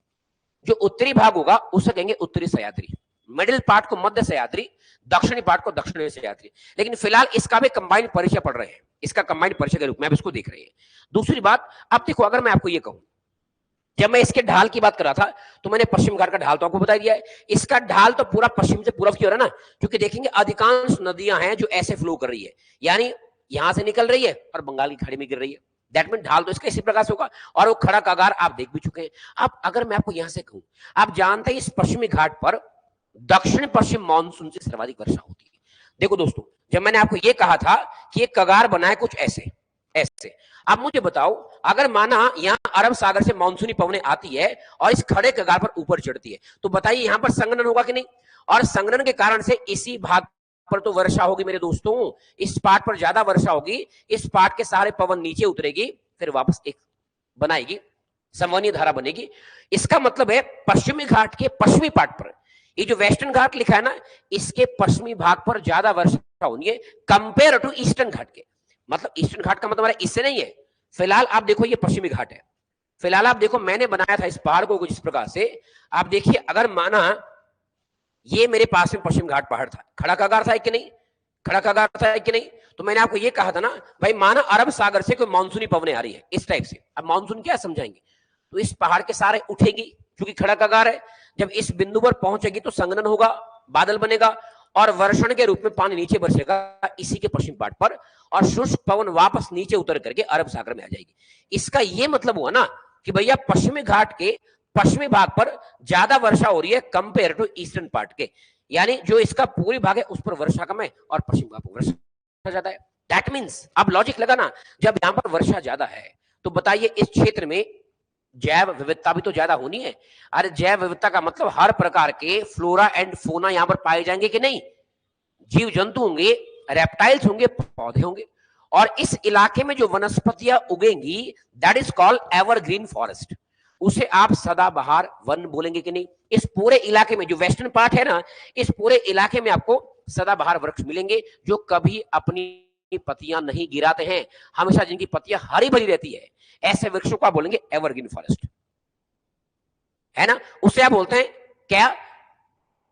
जो उत्तरी भाग होगा उसे कहेंगे उत्तरी सह्याद्री, मिडिल पार्ट को मध्य सह्याद्री, दक्षिणी पार्ट को दक्षिणी सह्याद्री। लेकिन फिलहाल इसका भी कंबाइंड परिचय पढ़ रहे हैं, इसका कंबाइंड परिचय के रूप में आप इसको देख रहे हैं। दूसरी बात, अब देखो अगर मैं आपको ये कहूं, जब मैं इसके ढाल की बात कर रहा था तो मैंने पश्चिम घाट का ढाल तो आपको बता दिया है। इसका ढाल तो पूरा पश्चिम से पूर्व की ओर है ना, क्योंकि देखेंगे अधिकांश नदियां हैं जो ऐसे फ्लो कर रही है, यानी यहां से निकल रही है और बंगाल की खाड़ी में गिर रही है। दैट मीन ढाल तो इसका इसी प्रकार से होगा। और वो खड़ा कगार आप देख भी चुके हैं। अब अगर मैं आपको यहां से कहूं, आप जानते हैं इस पश्चिमी घाट पर दक्षिण पश्चिम मानसून से सर्वाधिक वर्षा होती है। देखो दोस्तों, जब मैंने आपको यह कहा था कि एक कगार बनाए कुछ ऐसे ऐसे, अब मुझे बताओ अगर माना यहां अरब सागर से मानसूनी पवनें आती है और इस खड़े कगार पर ऊपर चढ़ती है, तो बताइए यहां पर संघनन होगा कि नहीं। और संघनन के कारण से इसी भाग पर तो वर्षा होगी मेरे दोस्तों, इस पार्ट पर ज्यादा वर्षा होगी, इस पार्ट के सारे पवन नीचे उतरेगी, फिर वापस एक बनाएगी, संवहनीय धारा बनेगी। इसका मतलब है पश्चिमी घाट के पश्चिमी पार्ट पर, ये जो वेस्टर्न घाट लिखा है ना, इसके पश्चिमी भाग पर ज्यादा वर्षा होनी है कंपेयर टू ईस्टर्न घाट के। मतलब ईस्टर्न घाट का मतलब इससे नहीं है। फिलहाल आप देखो ये पश्चिमी घाट है, फिलहाल आप देखो मैंने बनाया था इस पहाड़ को कुछ इस प्रकार से। आप देखिए अगर माना ये मेरे पास में पश्चिम घाट पहाड़ था, खड़ा कगार था कि नहीं, खड़ा कगार था कि नहीं, तो मैंने आपको ये कहा था ना भाई, माना अरब सागर से कोई मानसूनी पवनें आ रही है इस टाइप से। अब मानसून क्या समझाएंगे, तो इस पहाड़ के सारे उठेगी क्योंकि खड़ा कगार है, जब इस बिंदु पर पहुंचेगी तो संघनन होगा, बादल बनेगा और वर्षण के रूप में पानी नीचे बरसेगा इसी के पश्चिम पार्ट पर, और शुष्क पवन वापस नीचे उतर करके अरब सागर में आ जाएगी। इसका यह मतलब हुआ ना कि भैया पश्चिमी घाट के पश्चिमी भाग पर ज्यादा वर्षा हो रही है कंपेयर टू ईस्टर्न पार्ट के। यानी जो इसका पूर्वी भाग है उस पर वर्षा कम है और पश्चिम भाग पर वर्षा ज्यादा है। दैट मीन्स अब लॉजिक लगा ना, जब यहां पर वर्षा ज्यादा है तो बताइए इस क्षेत्र में जैव विविधता भी तो ज्यादा होनी है। अरे जैव विविधता का मतलब हर प्रकार के फ्लोरा एंड फोना यहां पर पाए जाएंगे कि नहीं, जीव जंतु होंगे, रेप्टाइल्स होंगे, पौधे होंगे। और इस इलाके में जो वनस्पतियां उगेंगी that is called evergreen forest, उसे आप सदाबहार वन बोलेंगे कि नहीं। इस पूरे इलाके में जो वेस्टर्न पार्ट है ना, इस पूरे इलाके में आपको सदाबहार वृक्ष मिलेंगे जो कभी अपनी पत्तियां नहीं गिराते हैं, हमेशा जिनकी पत्तियां हरी भरी रहती है, ऐसे वृक्षों को आप बोलेंगे एवरग्रीन फॉरेस्ट, है ना। उसे आप बोलते हैं क्या,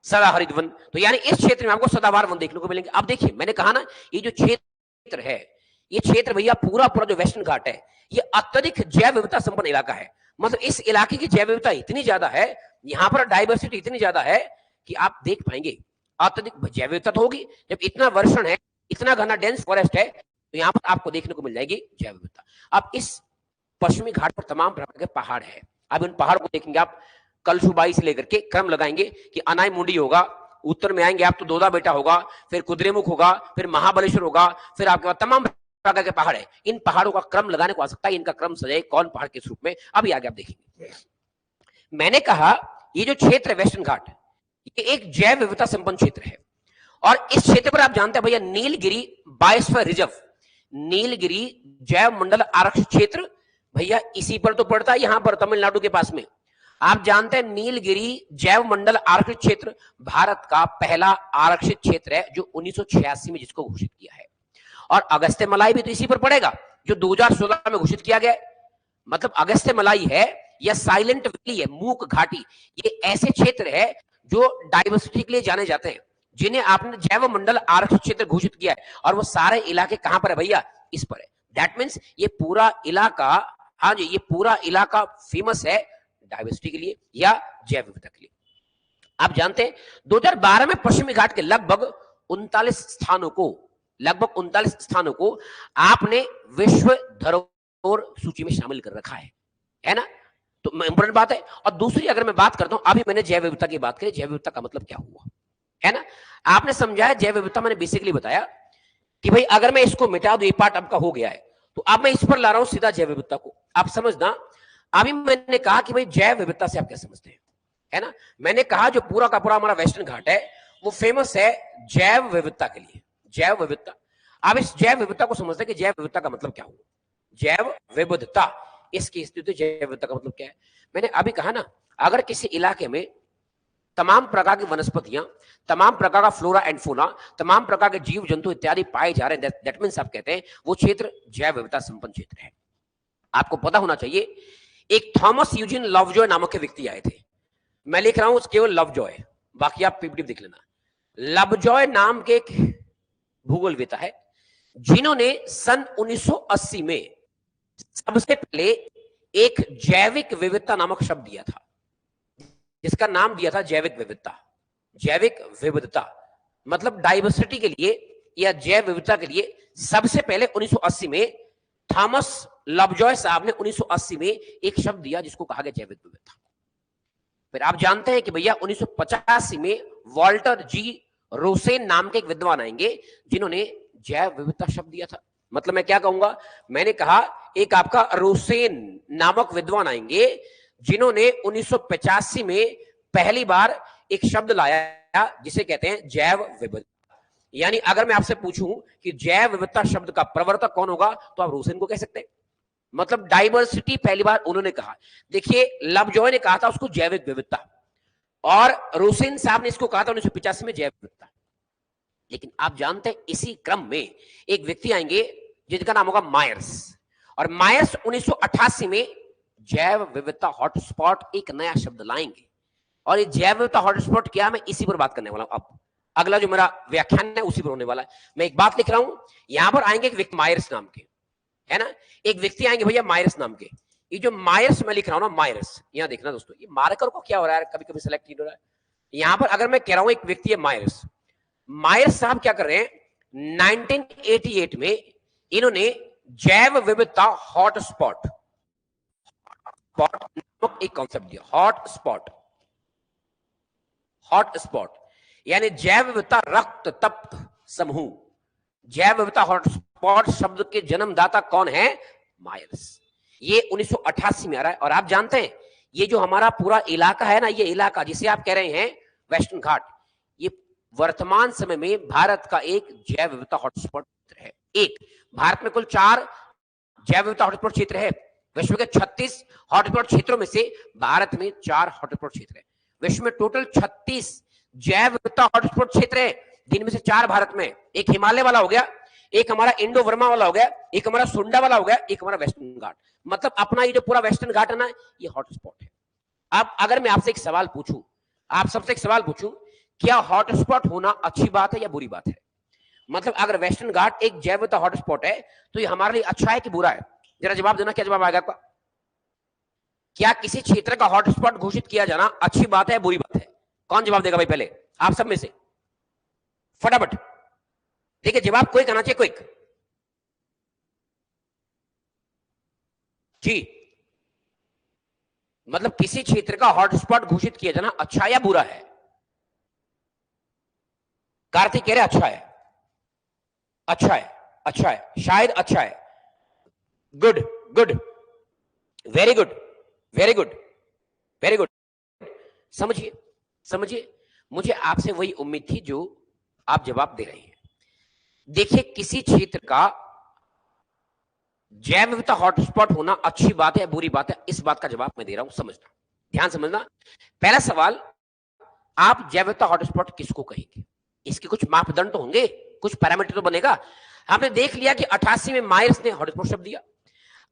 सदाहरित वन। तो यानी इस क्षेत्र में आपको सदाबहार वन देखने को मिलेंगे। अब देखिए मैंने कहा ना, ये जो क्षेत्र है, ये क्षेत्र भैया पूरा पूरा जो वेस्टर्न घाट है, ये अत्यधिक जैव विविधता संपन्न इलाका है। मतलब इस इलाके की जैव विविधता इतनी ज्यादा है, यहां पर डाइवर्सिटी इतनी ज्यादा है कि आप देख पाएंगे अत्यधिक जैव विविधता तो होगी। जब इतना वर्षण है, इतना घना डेंस फॉरेस्ट है, तो यहां पर आपको देखने को मिल जाएगी जैव विविधता। अब इस पश्चिमी घाट पर तमाम प्रकार के पहाड़ है। अब इन पहाड़ को देखेंगे आप, कलसुबाई से लेकर के क्रम लगाएंगे कि अनाई मुंडी होगा, उत्तर में आएंगे आप तो दोदा बेटा होगा, फिर कुद्रेमुख होगा, फिर महाबलेश्वर होगा, फिर आपके पास तमाम प्रकार के पहाड़ है। इन पहाड़ों का क्रम लगाने को आ सकता है, इनका क्रम सजाए कौन पहाड़ किस रूप में, अभी आगे आप देखेंगे। मैंने कहा ये जो क्षेत्र है वेस्टर्न घाट, ये एक जैव विविधता संपन्न क्षेत्र है। और इस क्षेत्र पर आप जानते हैं भैया नीलगिरी बायोस्फीयर रिजर्व, नीलगिरी जैव मंडल आरक्षित क्षेत्र भैया इसी पर तो पड़ता है, यहां पर तमिलनाडु के पास में। आप जानते हैं नीलगिरी जैव मंडल आरक्षित क्षेत्र भारत का पहला आरक्षित क्षेत्र है जो 1986 में जिसको घोषित किया है। और अगस्त्य मलाई भी तो इसी पर पड़ेगा जो 2016 में घोषित किया गया। मतलब अगस्त्य मलाई है या साइलेंट वैली है, मूक घाटी, ये ऐसे क्षेत्र है जो डाइवर्सिटी के लिए जाने जाते हैं, जिन्हें आपने जैव मंडल आरक्षित क्षेत्र घोषित किया है। और वो सारे इलाके कहां पर है भैया, इस पर है। दैट मीन्स ये पूरा इलाका, हाँ जी, ये पूरा इलाका फेमस है डाइवर्सिटी के लिए या जैव विविधता के लिए। आप जानते हैं 2012 में पश्चिमी घाट के लगभग 39 स्थानों को आपने विश्व धरोहर सूची में शामिल कर रखा है ना। तो इंपॉर्टेंट बात है। और दूसरी अगर मैं बात करता हूं, अभी मैंने जैव विविधता की बात करी, जैव विविधता का मतलब क्या हुआ, है ना। आपने समझा है जैव विविधता, मैंने बेसिकली बताया कि भाई अगर मैं इसको मिटा दूं, ये पार्ट आपका हो गया है, तो अब मैं इस पर ला रहा हूं सीधा जैव विविधता को। आप समझना, अभी मैंने कहा कि भाई जैव विविधता से आप क्या समझते हैं, है ना। मैंने कहा जो पूरा का पूरा हमारा वेस्टर्न घाट है वो फेमस है जैव विविधता के लिए, जैव विविधता। अब इस जैव विविधता को समझते हैं कि जैव विविधता का मतलब क्या हुआ, जैव विविधता, इसकी स्थिति जैव विविधता का मतलब क्या है। मैंने अभी कहा ना, अगर किसी इलाके में तमाम प्रकार की वनस्पतियां, तमाम प्रकार का फ्लोरा एंड फोना, तमाम प्रकार के जीव जंतु इत्यादि पाए जा रहे हैं, दैट मींस आप कहते हैं वो क्षेत्र जैव विविधता संपन्न क्षेत्र है। आपको पता होना चाहिए, एक थॉमस यूजिन लवजॉय नामक के व्यक्ति आए थे। मैं लिख रहा हूं केवल लवजॉय, बाकी आप पीपीटी देख लेना। लवजॉय नाम के एक भूगोलवेता है जिन्होंने सन 1980 में सबसे पहले एक जैविक विविधता नामक शब्द दिया था, जिसका नाम दिया था जैविक विविधता। जैविक विविधता मतलब डाइवर्सिटी के लिए या जैव विविधता के लिए सबसे पहले 1980 में थॉमस लवजॉय साहब ने 1980 में एक शब्द दिया जिसको कहा गया जैविक विविधता। फिर आप जानते हैं कि भैया 1985 में वॉल्टर जी रोसेन नाम के एक विद्वान आएंगे जिन्होंने जैव विविधता शब्द दिया था। मतलब मैं क्या कहूंगा, मैंने कहा एक आपका रोसेन नामक विद्वान आएंगे जिन्होंने 1985 में पहली बार एक शब्द लाया जिसे कहते हैं जैव विविधता। यानी अगर मैं आपसे पूछूं कि जैव विविधता शब्द का प्रवर्तक कौन होगा, तो आप रोसेन को कह सकते हैं। मतलब डाइवर्सिटी पहली बार उन्होंने कहा। देखिए लवजॉय ने कहा था उसको जैविक विविधता, और रोसेन साहब ने इसको कहा था 1985 में जैव विविधता। लेकिन आप जानते हैं इसी क्रम में एक व्यक्ति आएंगे जिनका नाम होगा मायर्स, और मायर्स 1988 में जैव विविधता हॉटस्पॉट एक नया शब्द लाएंगे। और ये जैव विविधता हॉटस्पॉट क्या, मैं इसी पर बात करने वाला हूं। अब अगला जो मेरा व्याख्यान है उसी पर होने वाला है। मैं एक बात लिख रहा हूं, यहां पर आएंगे एक व्यक्ति मायर्स नाम के, है ना, एक व्यक्ति आएंगे भैया मायर्स नाम के। ये जो मायर्स मैं लिख रहा हूं ना, मायर्स, यहां देखना दोस्तों, ये मार्कर को क्या हो रहा है, कभी कभी सिलेक्ट नहीं हो रहा है। यहां पर अगर मैं कह रहा हूं एक व्यक्ति है मायर्स, मायर्स साहब क्या कर रहे हैं, 1988 में इन्होंने जैव विविधता हॉटस्पॉट नामक एक कॉन्सेप्ट दिया। हॉटस्पॉट, हॉटस्पॉट यानी जैव विविधता रक्त तप्त समूह। जैव विविधता हॉटस्पॉट शब्द के जन्मदाता कौन है? मायर्स। ये 1988 में आ रहा है। और आप जानते हैं ये जो हमारा पूरा इलाका है ना, ये इलाका जिसे आप कह रहे हैं वेस्टर्न घाट, ये वर्तमान समय में भारत का एक जैव विविधता हॉटस्पॉट है। एक भारत में कुल 4 जैव विविधता हॉटस्पॉट क्षेत्र है। विश्व के 36 हॉटस्पॉट क्षेत्रों में से भारत में 4 हॉटस्पॉट क्षेत्र है। विश्व में टोटल 36 जैव विविधता हॉटस्पॉट क्षेत्र है, जिनमें से 4 भारत में। एक हिमालय वाला हो गया, एक हमारा इंडो वर्मा वाला हो गया, एक हमारा सुंडा वाला हो गया, एक हमारा वेस्टर्न घाट। मतलब अपना ये जो पूरा वेस्टर्न घाट है ना, ये हॉटस्पॉट है। अब अगर मैं आपसे एक सवाल पूछूं, आप सबसे एक सवाल पूछूं, क्या हॉटस्पॉट होना अच्छी बात है या बुरी बात है? मतलब अगर वेस्टर्न घाट एक जैव विविधता हॉटस्पॉट है तो ये हमारे लिए अच्छा है कि बुरा है? जरा जवाब देना, क्या जवाब आएगा आपका? क्या किसी क्षेत्र का हॉटस्पॉट घोषित किया जाना अच्छी बात है या बुरी बात है? कौन जवाब देगा भाई? पहले आप सब में से फटाफट देखिए, जवाब कोई कहना चाहिए, क्विक जी। मतलब किसी क्षेत्र का हॉटस्पॉट घोषित किया जाना अच्छा या बुरा है? कार्तिक कह रहे अच्छा है, अच्छा है, अच्छा है, शायद अच्छा है। Good good, very good, very good, very good. समझिए समझिए, मुझे आपसे वही उम्मीद थी जो आप जवाब दे रहे हैं। देखिए, किसी क्षेत्र का जैव विविधता हॉटस्पॉट होना अच्छी बात है या बुरी बात है, इस बात का जवाब मैं दे रहा हूं। समझना, ध्यान समझना। पहला सवाल, आप जैव विविधता हॉटस्पॉट किसको कहेंगे? इसके कुछ मापदंड तो होंगे, कुछ पैरामीटर तो बनेगा। आपने देख लिया कि 88 में मायर्स ने हॉटस्पॉट शब्द दिया।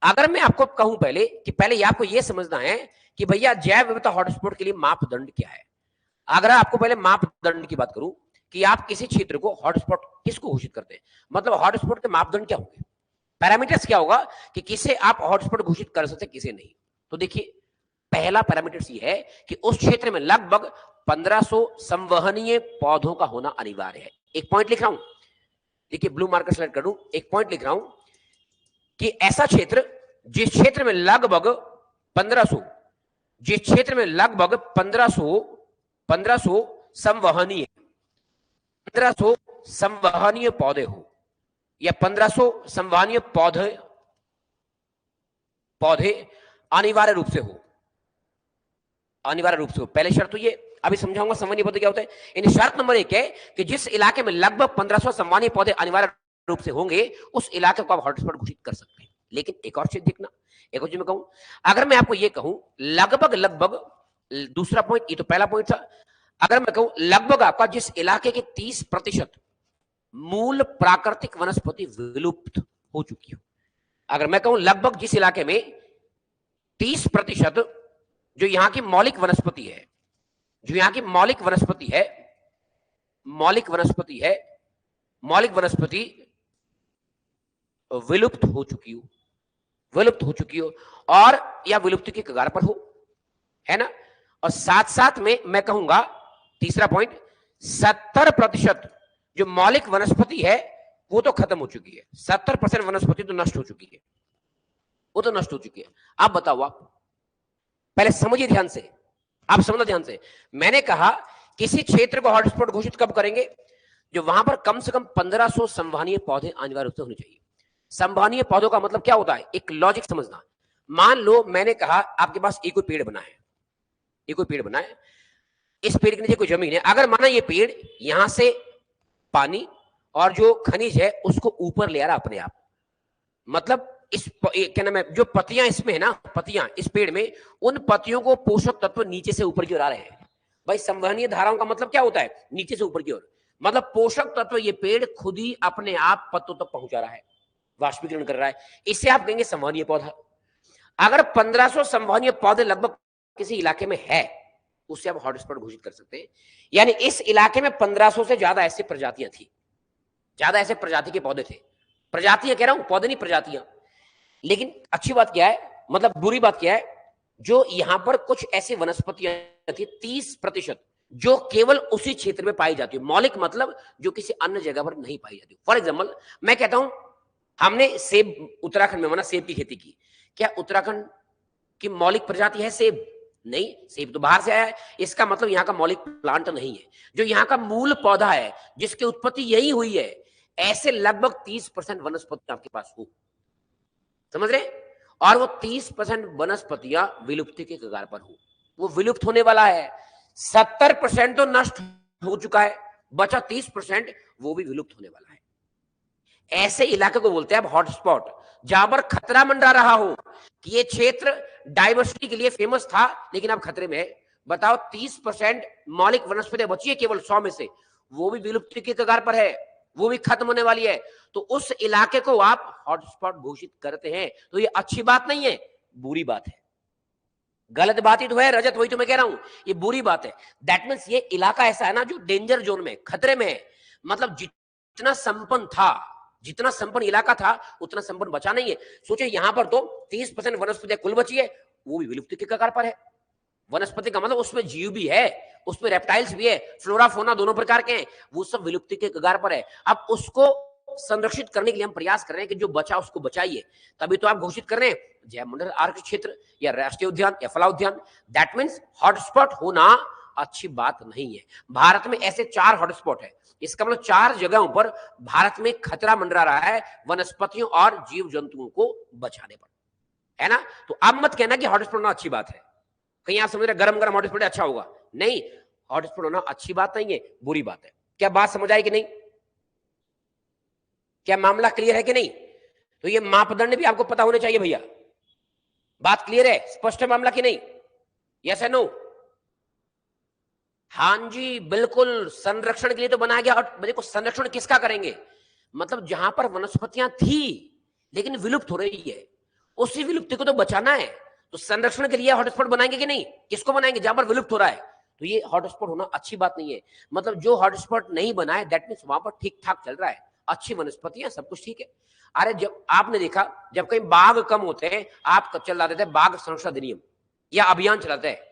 अगर मैं आपको कहूं पहले कि पहले आपको यह समझना है कि भैया जैव विविधता हॉटस्पॉट के लिए मापदंड क्या है। अगर आपको पहले मापदंड की बात करूं कि आप किसी क्षेत्र को हॉटस्पॉट किसको घोषित करते हैं, मतलब हॉटस्पॉट के मापदंड क्या होंगे, पैरामीटर्स क्या होगा कि किसे आप हॉटस्पॉट घोषित कर सकते, किसे नहीं। तो देखिए, पहला पैरामीटर ये है कि उस क्षेत्र में लगभग 1500 संवहनीय पौधों का होना अनिवार्य है। एक पॉइंट लिख रहा हूं, देखिए ब्लू मार्कर सेलेक्ट कर दूं, एक पॉइंट लिख रहा हूं कि ऐसा क्षेत्र जिस क्षेत्र में लगभग 1500, जिस क्षेत्र में लगभग 1500 संवहनीय 1500 संवहनीय पौधे हो या 1500 संवहनीय पौधे अनिवार्य रूप से हो, अनिवार्य रूप से हो। पहले शर्त तो ये, अभी समझाऊंगा संवहनीय पौधे क्या होते हैं। इन शर्त नंबर 1 है कि जिस इलाके में लगभग 1500 संवहनीय पौधे अनिवार्य रूप से होंगे, उस इलाके को आप हॉटस्पॉट घोषित कर सकते हैं। लेकिन एक और चीज देखना, एक और चीज मैं कहूं, अगर मैं आपको ये कहूं लगभग, दूसरा पॉइंट, ये तो पहला पॉइंट था। अगर मैं कहूं लगभग आपका जिस इलाके के 30% मूल प्राकृतिक वनस्पति विलुप्त हो चुकी हो, अगर मैं कहूं लगभग जिस इलाके में 30% जो यहां की मौलिक वनस्पति है, जो यहां की मौलिक वनस्पति विलुप्त हो चुकी हो और या विलुप्ति के कगार पर हो, है ना। और साथ साथ में मैं कहूंगा तीसरा पॉइंट, 70% जो मौलिक वनस्पति है वो तो खत्म हो चुकी है, 70% वनस्पति तो नष्ट हो चुकी है, वो तो नष्ट हो चुकी है। आप बताओ, आप पहले समझिए ध्यान से, आप समझना ध्यान से। मैंने कहा किसी क्षेत्र को हॉटस्पॉट घोषित कब करेंगे, जो वहां पर कम से कम 1500 संवहनीय पौधे अनिवार्य रूप से होने चाहिए। संवहनीय पौधों का मतलब क्या होता है, एक लॉजिक समझना। मान लो मैंने कहा आपके पास एक कोई पेड़ बना है, एक कोई पेड़ बना है, इस पेड़ के नीचे कोई जमीन है। अगर माना ये पेड़ यहां से पानी और जो खनिज है उसको ऊपर ले आ रहा अपने आप, मतलब इस क्या नाम है, जो पत्तियां इसमें है ना, पत्तियां इस पेड़ में, उन पत्तियों को पोषक तत्व नीचे से ऊपर की ओर आ रहे हैं। भाई संवहनीय धाराओं का मतलब क्या होता है, नीचे से ऊपर की ओर, मतलब पोषक तत्व ये पेड़ खुद ही अपने आप पत्तों तक पहुंचा रहा है, वाष्पीकरण कर रहा है। इससे आप कहेंगे संवहनीय पौधा। अगर 1500 संवहनीय पौधे लगभग किसी इलाके में है, उससे आप हॉटस्पॉट घोषित कर सकते हैं। यानी इस इलाके में 1500 से ज्यादा ऐसी प्रजातियां थी, ज्यादा ऐसे प्रजाति के पौधे थे। प्रजातियां कह रहा हूं, पौधे नहीं, प्रजातियां। लेकिन अच्छी बात क्या है, मतलब बुरी बात क्या है, जो यहां पर कुछ ऐसी वनस्पतियां थी 30% जो केवल उसी क्षेत्र में पाई जाती है। मौलिक मतलब जो किसी अन्य जगह पर नहीं पाई जाती। फॉर एग्जाम्पल मैं कहता हूं हमने सेब उत्तराखंड में माना सेब की खेती की, क्या उत्तराखंड की मौलिक प्रजाति है सेब? नहीं, सेब तो बाहर से आया है, इसका मतलब यहाँ का मौलिक प्लांट नहीं है। जो यहाँ का मूल पौधा है जिसकी उत्पत्ति यही हुई है, ऐसे लगभग 30% वनस्पति आपके पास हो, समझ रहे? और वो 30% वनस्पतियां विलुप्ति के कगार पर हो, वो विलुप्त होने वाला है। 70% तो नष्ट हो चुका है, बचा 30% वो भी विलुप्त होने वाला है। ऐसे इलाके को बोलते हैं अब हॉटस्पॉट, जहां पर खतरा मंडरा रहा हो कि ये क्षेत्र डाइवर्सिटी के लिए फेमस था लेकिन अब खतरे में है। बताओ 30% मौलिक वनस्पतियां बची है केवल 100 में से, वो भी विलुप्ति के कगार पर है, वो भी खत्म होने वाली है। तो उस इलाके को आप हॉटस्पॉट घोषित करते हैं तो ये अच्छी बात नहीं है, बुरी बात है। गलत बात ही तो है रजत, वही तो मैं कह रहा हूं, ये बुरी बात है। दैट मीन्स ये इलाका ऐसा है ना जो डेंजर जोन में, खतरे में है। मतलब जितना संपन्न था, जितना संपन्न इलाका था उतना संपन्न बचा नहीं है। सोचिए यहां पर तो 30% वनस्पति कुल बची है, वो भी विलुप्ति के कगार पर है। वनस्पति का मतलब उसमें जीव भी है, उसमें रेप्टाइल्स भी है, फ्लोरा फोना दोनों प्रकार के हैं, वो सब विलुप्ति के कगार पर है। अब उसको संरक्षित करने के लिए हम प्रयास कर रहे हैं कि जो बचा उसको बचाइए। तभी तो आप घोषित कर रहे हैं जैव मंडल आर्क क्षेत्र या राष्ट्रीय उद्यान या फला उद्यान। दैट मीन्स हॉटस्पॉट होना अच्छी बात नहीं है। भारत में ऐसे 4 हॉटस्पॉट है, इसका मतलब 4 जगहों पर भारत में खतरा मंडरा रहा है वनस्पतियों और जीव जंतुओं को बचाने पर, है ना? तो अब मत कहना कि हॉटस्पॉट होना अच्छी बात है, कहीं आप समझ रहे गरम गरम हॉटस्पॉट अच्छा होगा, नहीं, हॉटस्पॉट होना अच्छी बात नहीं है, बुरी बात है। क्या बात समझ आई कि नहीं? क्या मामला क्लियर है कि नहीं? तो ये मापदंड भी आपको पता होने चाहिए भैया। बात क्लियर है, स्पष्ट है मामला कि नहीं? यस है नो? हाँ जी बिल्कुल, संरक्षण के लिए तो बनाया गया। और देखो संरक्षण किसका करेंगे, मतलब जहां पर वनस्पतियां थी लेकिन विलुप्त हो रही है, उसी विलुप्ति को तो बचाना है। तो संरक्षण के लिए हॉटस्पॉट बनाएंगे कि नहीं? किसको बनाएंगे? जहां पर विलुप्त हो रहा है। तो ये हॉटस्पॉट होना अच्छी बात नहीं है। मतलब जो हॉटस्पॉट नहीं बनाए दैट मीन्स वहां पर ठीक ठाक चल रहा है, अच्छी वनस्पतियां, सब कुछ ठीक है। अरे जब आपने देखा जब कहीं बाघ कम होते हैं, आप चला देते हैं बाघ संरक्षण अधिनियम या अभियान चलाते हैं।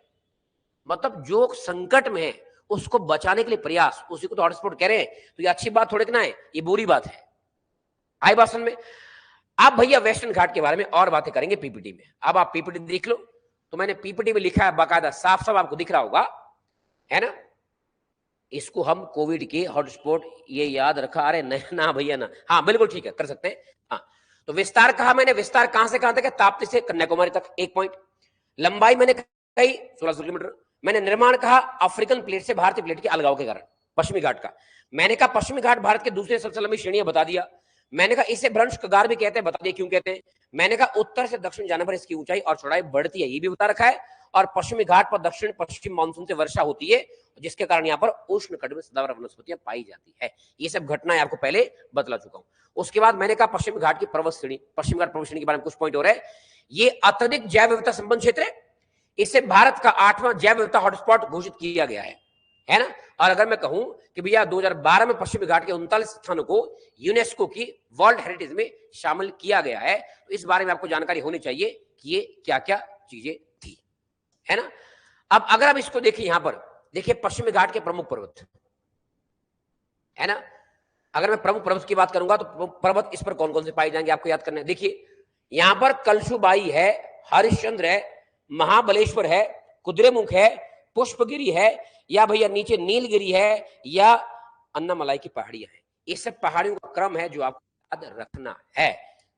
मतलब जो संकट में है उसको बचाने के लिए प्रयास, उसी को तो हॉटस्पॉट कह रहे हैं। तो ये अच्छी बात थोड़ी ना है, ये बुरी बात है। आई बात समझ में? आप भैया वेस्टर्न घाट के बारे में और बातें करेंगे पीपीटी में। अब आप पीपीटी देख लो, तो मैंने पीपीटी में लिखा है बाकायदा, साफ साफ आपको दिख रहा होगा, है ना? इसको हम कोविड के हॉटस्पॉट ये याद रखा, अरे नहीं ना भैया ना, हाँ बिल्कुल ठीक है, कर सकते हैं। हाँ तो विस्तार कहा मैंने, विस्तार कहां से कहां तक है? ताप्ती से कन्याकुमारी तक 1 पॉइंट। लंबाई मैंने कही 1600 किलोमीटर। मैंने निर्माण कहा अफ्रीकन प्लेट से भारतीय प्लेट के अलगाव के कारण पश्चिमी घाट का। मैंने कहा पश्चिमी घाट भारत के दूसरे सबसे लंबी श्रेणियां बता दिया। मैंने कहा इसे भ्रंश कगार भी कहते हैं, बता दिया क्यों कहते हैं। मैंने कहा उत्तर से दक्षिण जाने पर इसकी ऊंचाई और चौड़ाई बढ़ती है, ये भी बता रखा है। और पश्चिमी घाट पर दक्षिण पश्चिम मानसून से वर्षा होती है, जिसके कारण यहाँ पर उष्ण कटिबंध सदाबहार वनस्पतियां पाई जाती है। ये सब घटनाएं आपको पहले बतला चुका हूं। उसके बाद मैंने कहा पश्चिमी घाट की पर्वत श्रेणी, पश्चिमी घाट पर्वत श्रेणी के बारे में कुछ पॉइंट हो रहे हैं। ये अत्यधिक जैव विविधता संपन्न क्षेत्र है, इसे भारत का 8वां जैव विविधता हॉटस्पॉट घोषित किया गया है ना? और अगर मैं कहूं कि भैया 2012 में पश्चिमी घाट के 39 स्थानों को यूनेस्को की वर्ल्ड हेरिटेज में शामिल किया गया है, तो इस बारे में आपको जानकारी होनी चाहिए कि ये क्या क्या चीजें थी, है ना? अब अगर आप इसको देखिए, यहां पर देखिए पश्चिमी घाट के प्रमुख पर्वत, है ना? अगर मैं प्रमुख पर्वत की बात करूंगा तो पर्वत इस पर कौन कौन से पाए जाएंगे आपको याद करना है। देखिए यहां पर कलशुबाई है, हरिश्चंद्र है, महाबलेश्वर है, कुद्रेमुख है, पुष्पगिरी है, या भैया नीचे नीलगिरी है, या अन्नामलाई की पहाड़ियां हैं। ये सब पहाड़ियों का क्रम है जो आपको याद रखना है।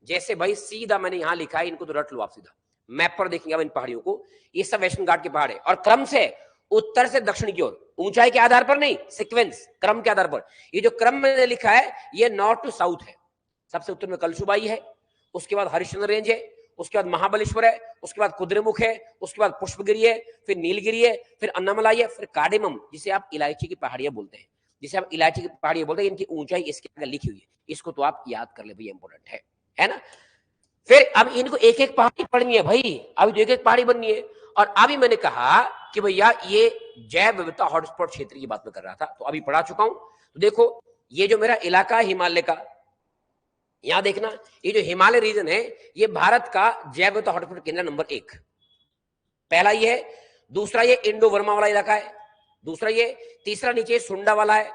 जैसे भाई सीधा मैंने यहां लिखा है, इनको तो रट लो आप सीधा, मैप पर देखेंगे अब इन पहाड़ियों को। ये सब वेस्टर्न घाट के पहाड़ है और क्रम से उत्तर से दक्षिण की ओर, ऊंचाई के आधार पर नहीं, सीक्वेंस क्रम के आधार पर। ये जो क्रम मैंने लिखा है ये नॉर्थ टू साउथ है। सबसे उत्तर में कलशुबाई है, उसके बाद हरिश्चंद्र रेंज है, उसके बाद महाबलेश्वर है, उसके बाद कुद्रेमुख है, उसके बाद पुष्पगिरी है, फिर नीलगिरी है, फिर अन्नामलाई है, फिर कार्डेमम जिसे आप इलायची की पहाड़ियां बोलते हैं, जिसे आप इलायची की पहाड़ियां बोलते हैं। इनकी ऊंचाई इसके आगे लिखी हुई है, इसको तो आप याद कर ले भैया, इंपॉर्टेंट है ना? फिर अब इनको एक एक पहाड़ी पढ़नी है भाई, अभी तो एक एक पहाड़ी बननी है। और अभी मैंने कहा कि भैया ये जैव विविधता हॉटस्पॉट क्षेत्र की बात मैं कर रहा था, तो अभी पढ़ा चुका हूं। तो देखो ये जो मेरा इलाका है हिमालय का, यहां देखना ये जो हिमालय रीजन है ये भारत का जैव विविधता हॉटस्पॉट केंद्र नंबर 1 पहला ये है। दूसरा ये इंडो वर्मा वाला इलाका है, दूसरा ये, तीसरा नीचे सुंडा वाला है,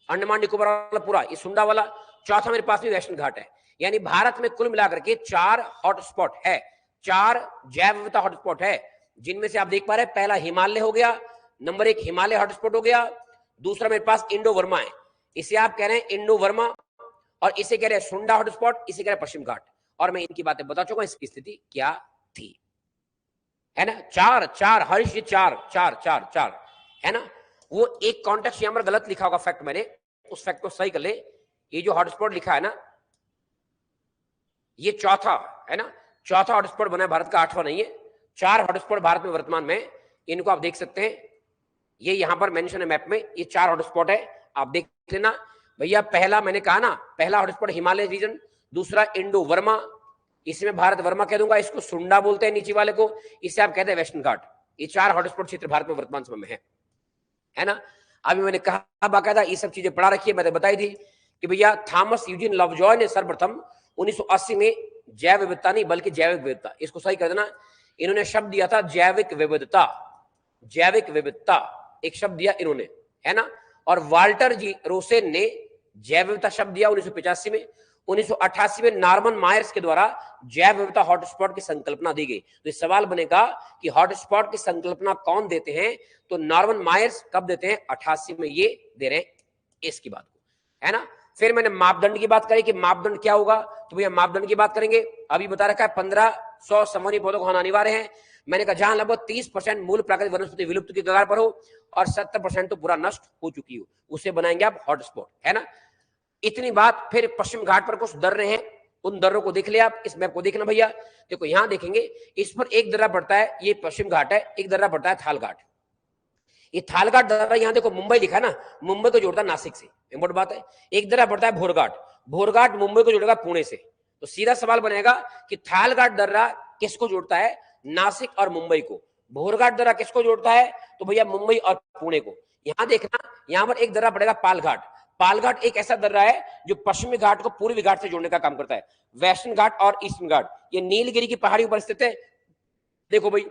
अंडमान निकोबार वाला पूरा ये सुंडा वाला, चौथा मेरे पास में वेस्टर्न घाट है। यानी भारत में कुल मिलाकर के 4 हॉटस्पॉट है, 4 जैव विविधता हॉटस्पॉट है। जिनमें से आप देख पा रहे हैं, पहला हिमालय हो गया, नंबर 1 हिमालय हॉटस्पॉट हो गया। दूसरा मेरे पास इंडो वर्मा है, इसे आप कह रहे हैं इंडो वर्मा, और इसे कह रहे हैं सुंडा हॉटस्पॉट, इसे कह रहे हैं पश्चिम घाट। और मैं इनकी बातें बता चुका हूं, इसकी स्थिति क्या थी, है ना। चार चार हर्ष, ये चार चार चार चार है ना। वो एक कॉन्टेक्स्ट यहां पर गलत लिखा होगा फैक्ट, मैंने उस फैक्ट को सही कर ले। ये जो हॉटस्पॉट लिखा है ना, ये चौथा है ना, चौथा हॉटस्पॉट बना है भारत का, 8वां नहीं है। 4 हॉटस्पॉट भारत में वर्तमान में, इनको आप देख सकते हैं, ये यहां पर मेंशन है मैप में, ये 4 हॉटस्पॉट है, आप देख लेना भैया। पहला मैंने कहा ना, पहला हॉटस्पॉट हिमालय रीजन, दूसरा इंडो वर्मा, इसमें भारत वर्मा कह दूंगा, इसको सुंडा बोलते हैं नीचे वाले को, इसे आप कहते हैं वेस्टर्न घाट। ये 4 हॉटस्पॉट क्षेत्र भारत में वर्तमान समय में है ना। अभी मैंने कहा बाकायदा ये सब चीजें पढ़ा रखी है, मैंने बताई थी कि भैया थॉमस यूजिन लवजॉय ने सर्वप्रथम 1980 में जैव विविधता नहीं बल्कि जैविक विविधता, इसको सही कर देना, इन्होंने शब्द दिया था जैविक विविधता, जैविक विविधता एक शब्द दिया इन्होंने, है ना। और वाल्टर जी रोसेन ने जैव विविधता शब्द दिया 1985 में। 1988 में नॉर्मन मायर्स के द्वारा जैव विविधता हॉटस्पॉट की संकल्पना दी गई। तो इस सवाल बनेगा कि हॉटस्पॉट की संकल्पना कौन देते हैं, तो नॉर्मन मायर्स कब देते हैं, 88 में ये दे रहे हैं इसकी बात को, है ना। फिर मैंने मापदंड की बात करी कि मापदंड क्या होगा, तो भैया मापदंड की बात करेंगे। अभी बता रखा है 1500 संवहनी पौधों को होना अनिवार्य है। मैंने कहा जहां लगभग 30% मूल प्राकृतिक वनस्पति विलुप्त की कगार पर हो और 70% तो पूरा नष्ट हो चुकी हो, उसे बनाएंगे आप हॉटस्पॉट, है ना। इतनी बात। फिर पश्चिम घाट पर कुछ दर्रे हैं, उन दर्रों को देख लिया आप, इस मैप को देखना भैया। देखो यहां देखेंगे, इस पर एक दर्रा पड़ता है, ये पश्चिम घाट है, एक दर्रा पड़ता है थाल घाट। ये थालघाट दर्रा, यहां देखो मुंबई लिखा है ना, मुंबई को जोड़ता है नासिक से, इंपॉर्टेंट बात है। एक दर्रा पड़ता है भोरघाट, भोरघाट मुंबई को जोड़ेगा पुणे से। तो सीधा सवाल बनेगा कि थालघाट दर्रा किसको जोड़ता है, नासिक और मुंबई को। भोरघाट दर्रा किसको जोड़ता है, तो भैया मुंबई और पुणे को। यहां देखना, यहां पर एक दर्रा पड़ेगा पालघाट। पालघाट एक ऐसा दर्रा है जो पश्चिमी घाट को पूर्वी घाट से जोड़ने का काम करता है, वेस्टर्न घाट और ईस्टर्न घाट। ये नीलगिरी की पहाड़ी पर स्थित है, देखो भाई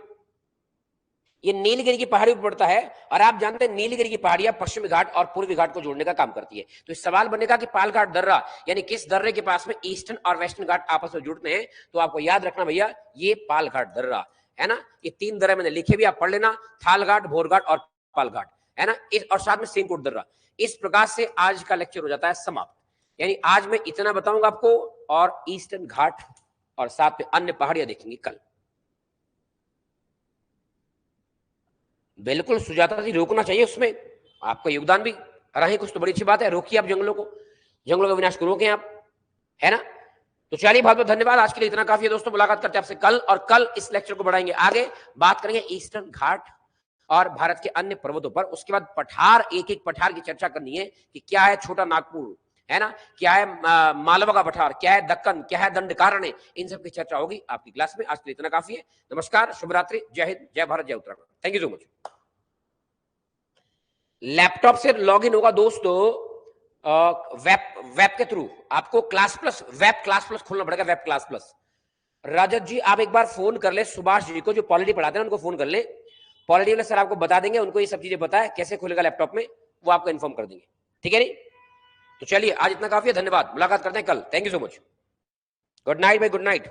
ये नीलगिरी की पहाड़ी पर पड़ता है, और आप जानते हैं नीलगिरी की पहाड़ियां पश्चिमी घाट और पूर्वी घाट को जोड़ने का काम करती है। तो इस सवाल बनेगा कि पालघाट दर्रा यानी किस दर्रे के पास में ईस्टर्न और वेस्टर्न घाट आपस में जुड़ते हैं, तो आपको याद रखना भैया ये पालघाट दर्रा है ना। ये 3 दर्रे मैंने लिखे भी, आप पढ़ लेना, थालघाट, भोरघाट और पालघाट, है ना। और साथ में सेमकोट दर्रा। इस प्रकार से आज का लेक्चर हो जाता है समाप्त। यानी आज मैं इतना बताऊंगा आपको, और ईस्टर्न घाट और साथ में अन्य पहाड़ियां देखेंगे कल। बिल्कुल सुजाता जी, रोकना चाहिए, उसमें आपका योगदान भी रहे कुछ, तो बड़ी अच्छी बात है। रोकिए आप जंगलों को, जंगलों का विनाश को रोकें आप, है ना। तो चलिए बहुत बहुत धन्यवाद, आज के लिए इतना काफी है दोस्तों। मुलाकात करते हैं आपसे कल, और कल इस लेक्चर को बढ़ाएंगे आगे, बात करेंगे ईस्टर्न घाट और भारत के अन्य पर्वतों पर। उसके बाद पठार, एक एक पठार की चर्चा करनी है कि क्या है छोटा नागपुर, है ना, क्या है मालवा का पठार, क्या है दक्कन, क्या है दंडकारण्य, इन सब की चर्चा होगी आपकी क्लास में। आज के लिए इतना काफी है। नमस्कार, शुभ रात्रि, जय हिंद, जय भारत, जय Uttarakhand. Thank you so much. Laptop से लॉगिन होगा दोस्तों, वेब के थ्रू आपको class plus, web class plus खोलना पड़ेगा, वेब क्लास प्लस। रजत जी आप एक बार फोन कर ले सुभाष जी को, जो पॉलिटी पढ़ाते हैं उनको फोन कर ले, पॉलिटी वाले सर आपको बता देंगे, उनको ये सब चीजें पता है कैसे खुलेगा लैपटॉप में, वो आपको इन्फॉर्म कर देंगे, ठीक है नहीं। तो चलिए आज इतना काफी है, धन्यवाद, मुलाकात करते हैं कल। Thank you so much, good night भाई, गुड नाइट।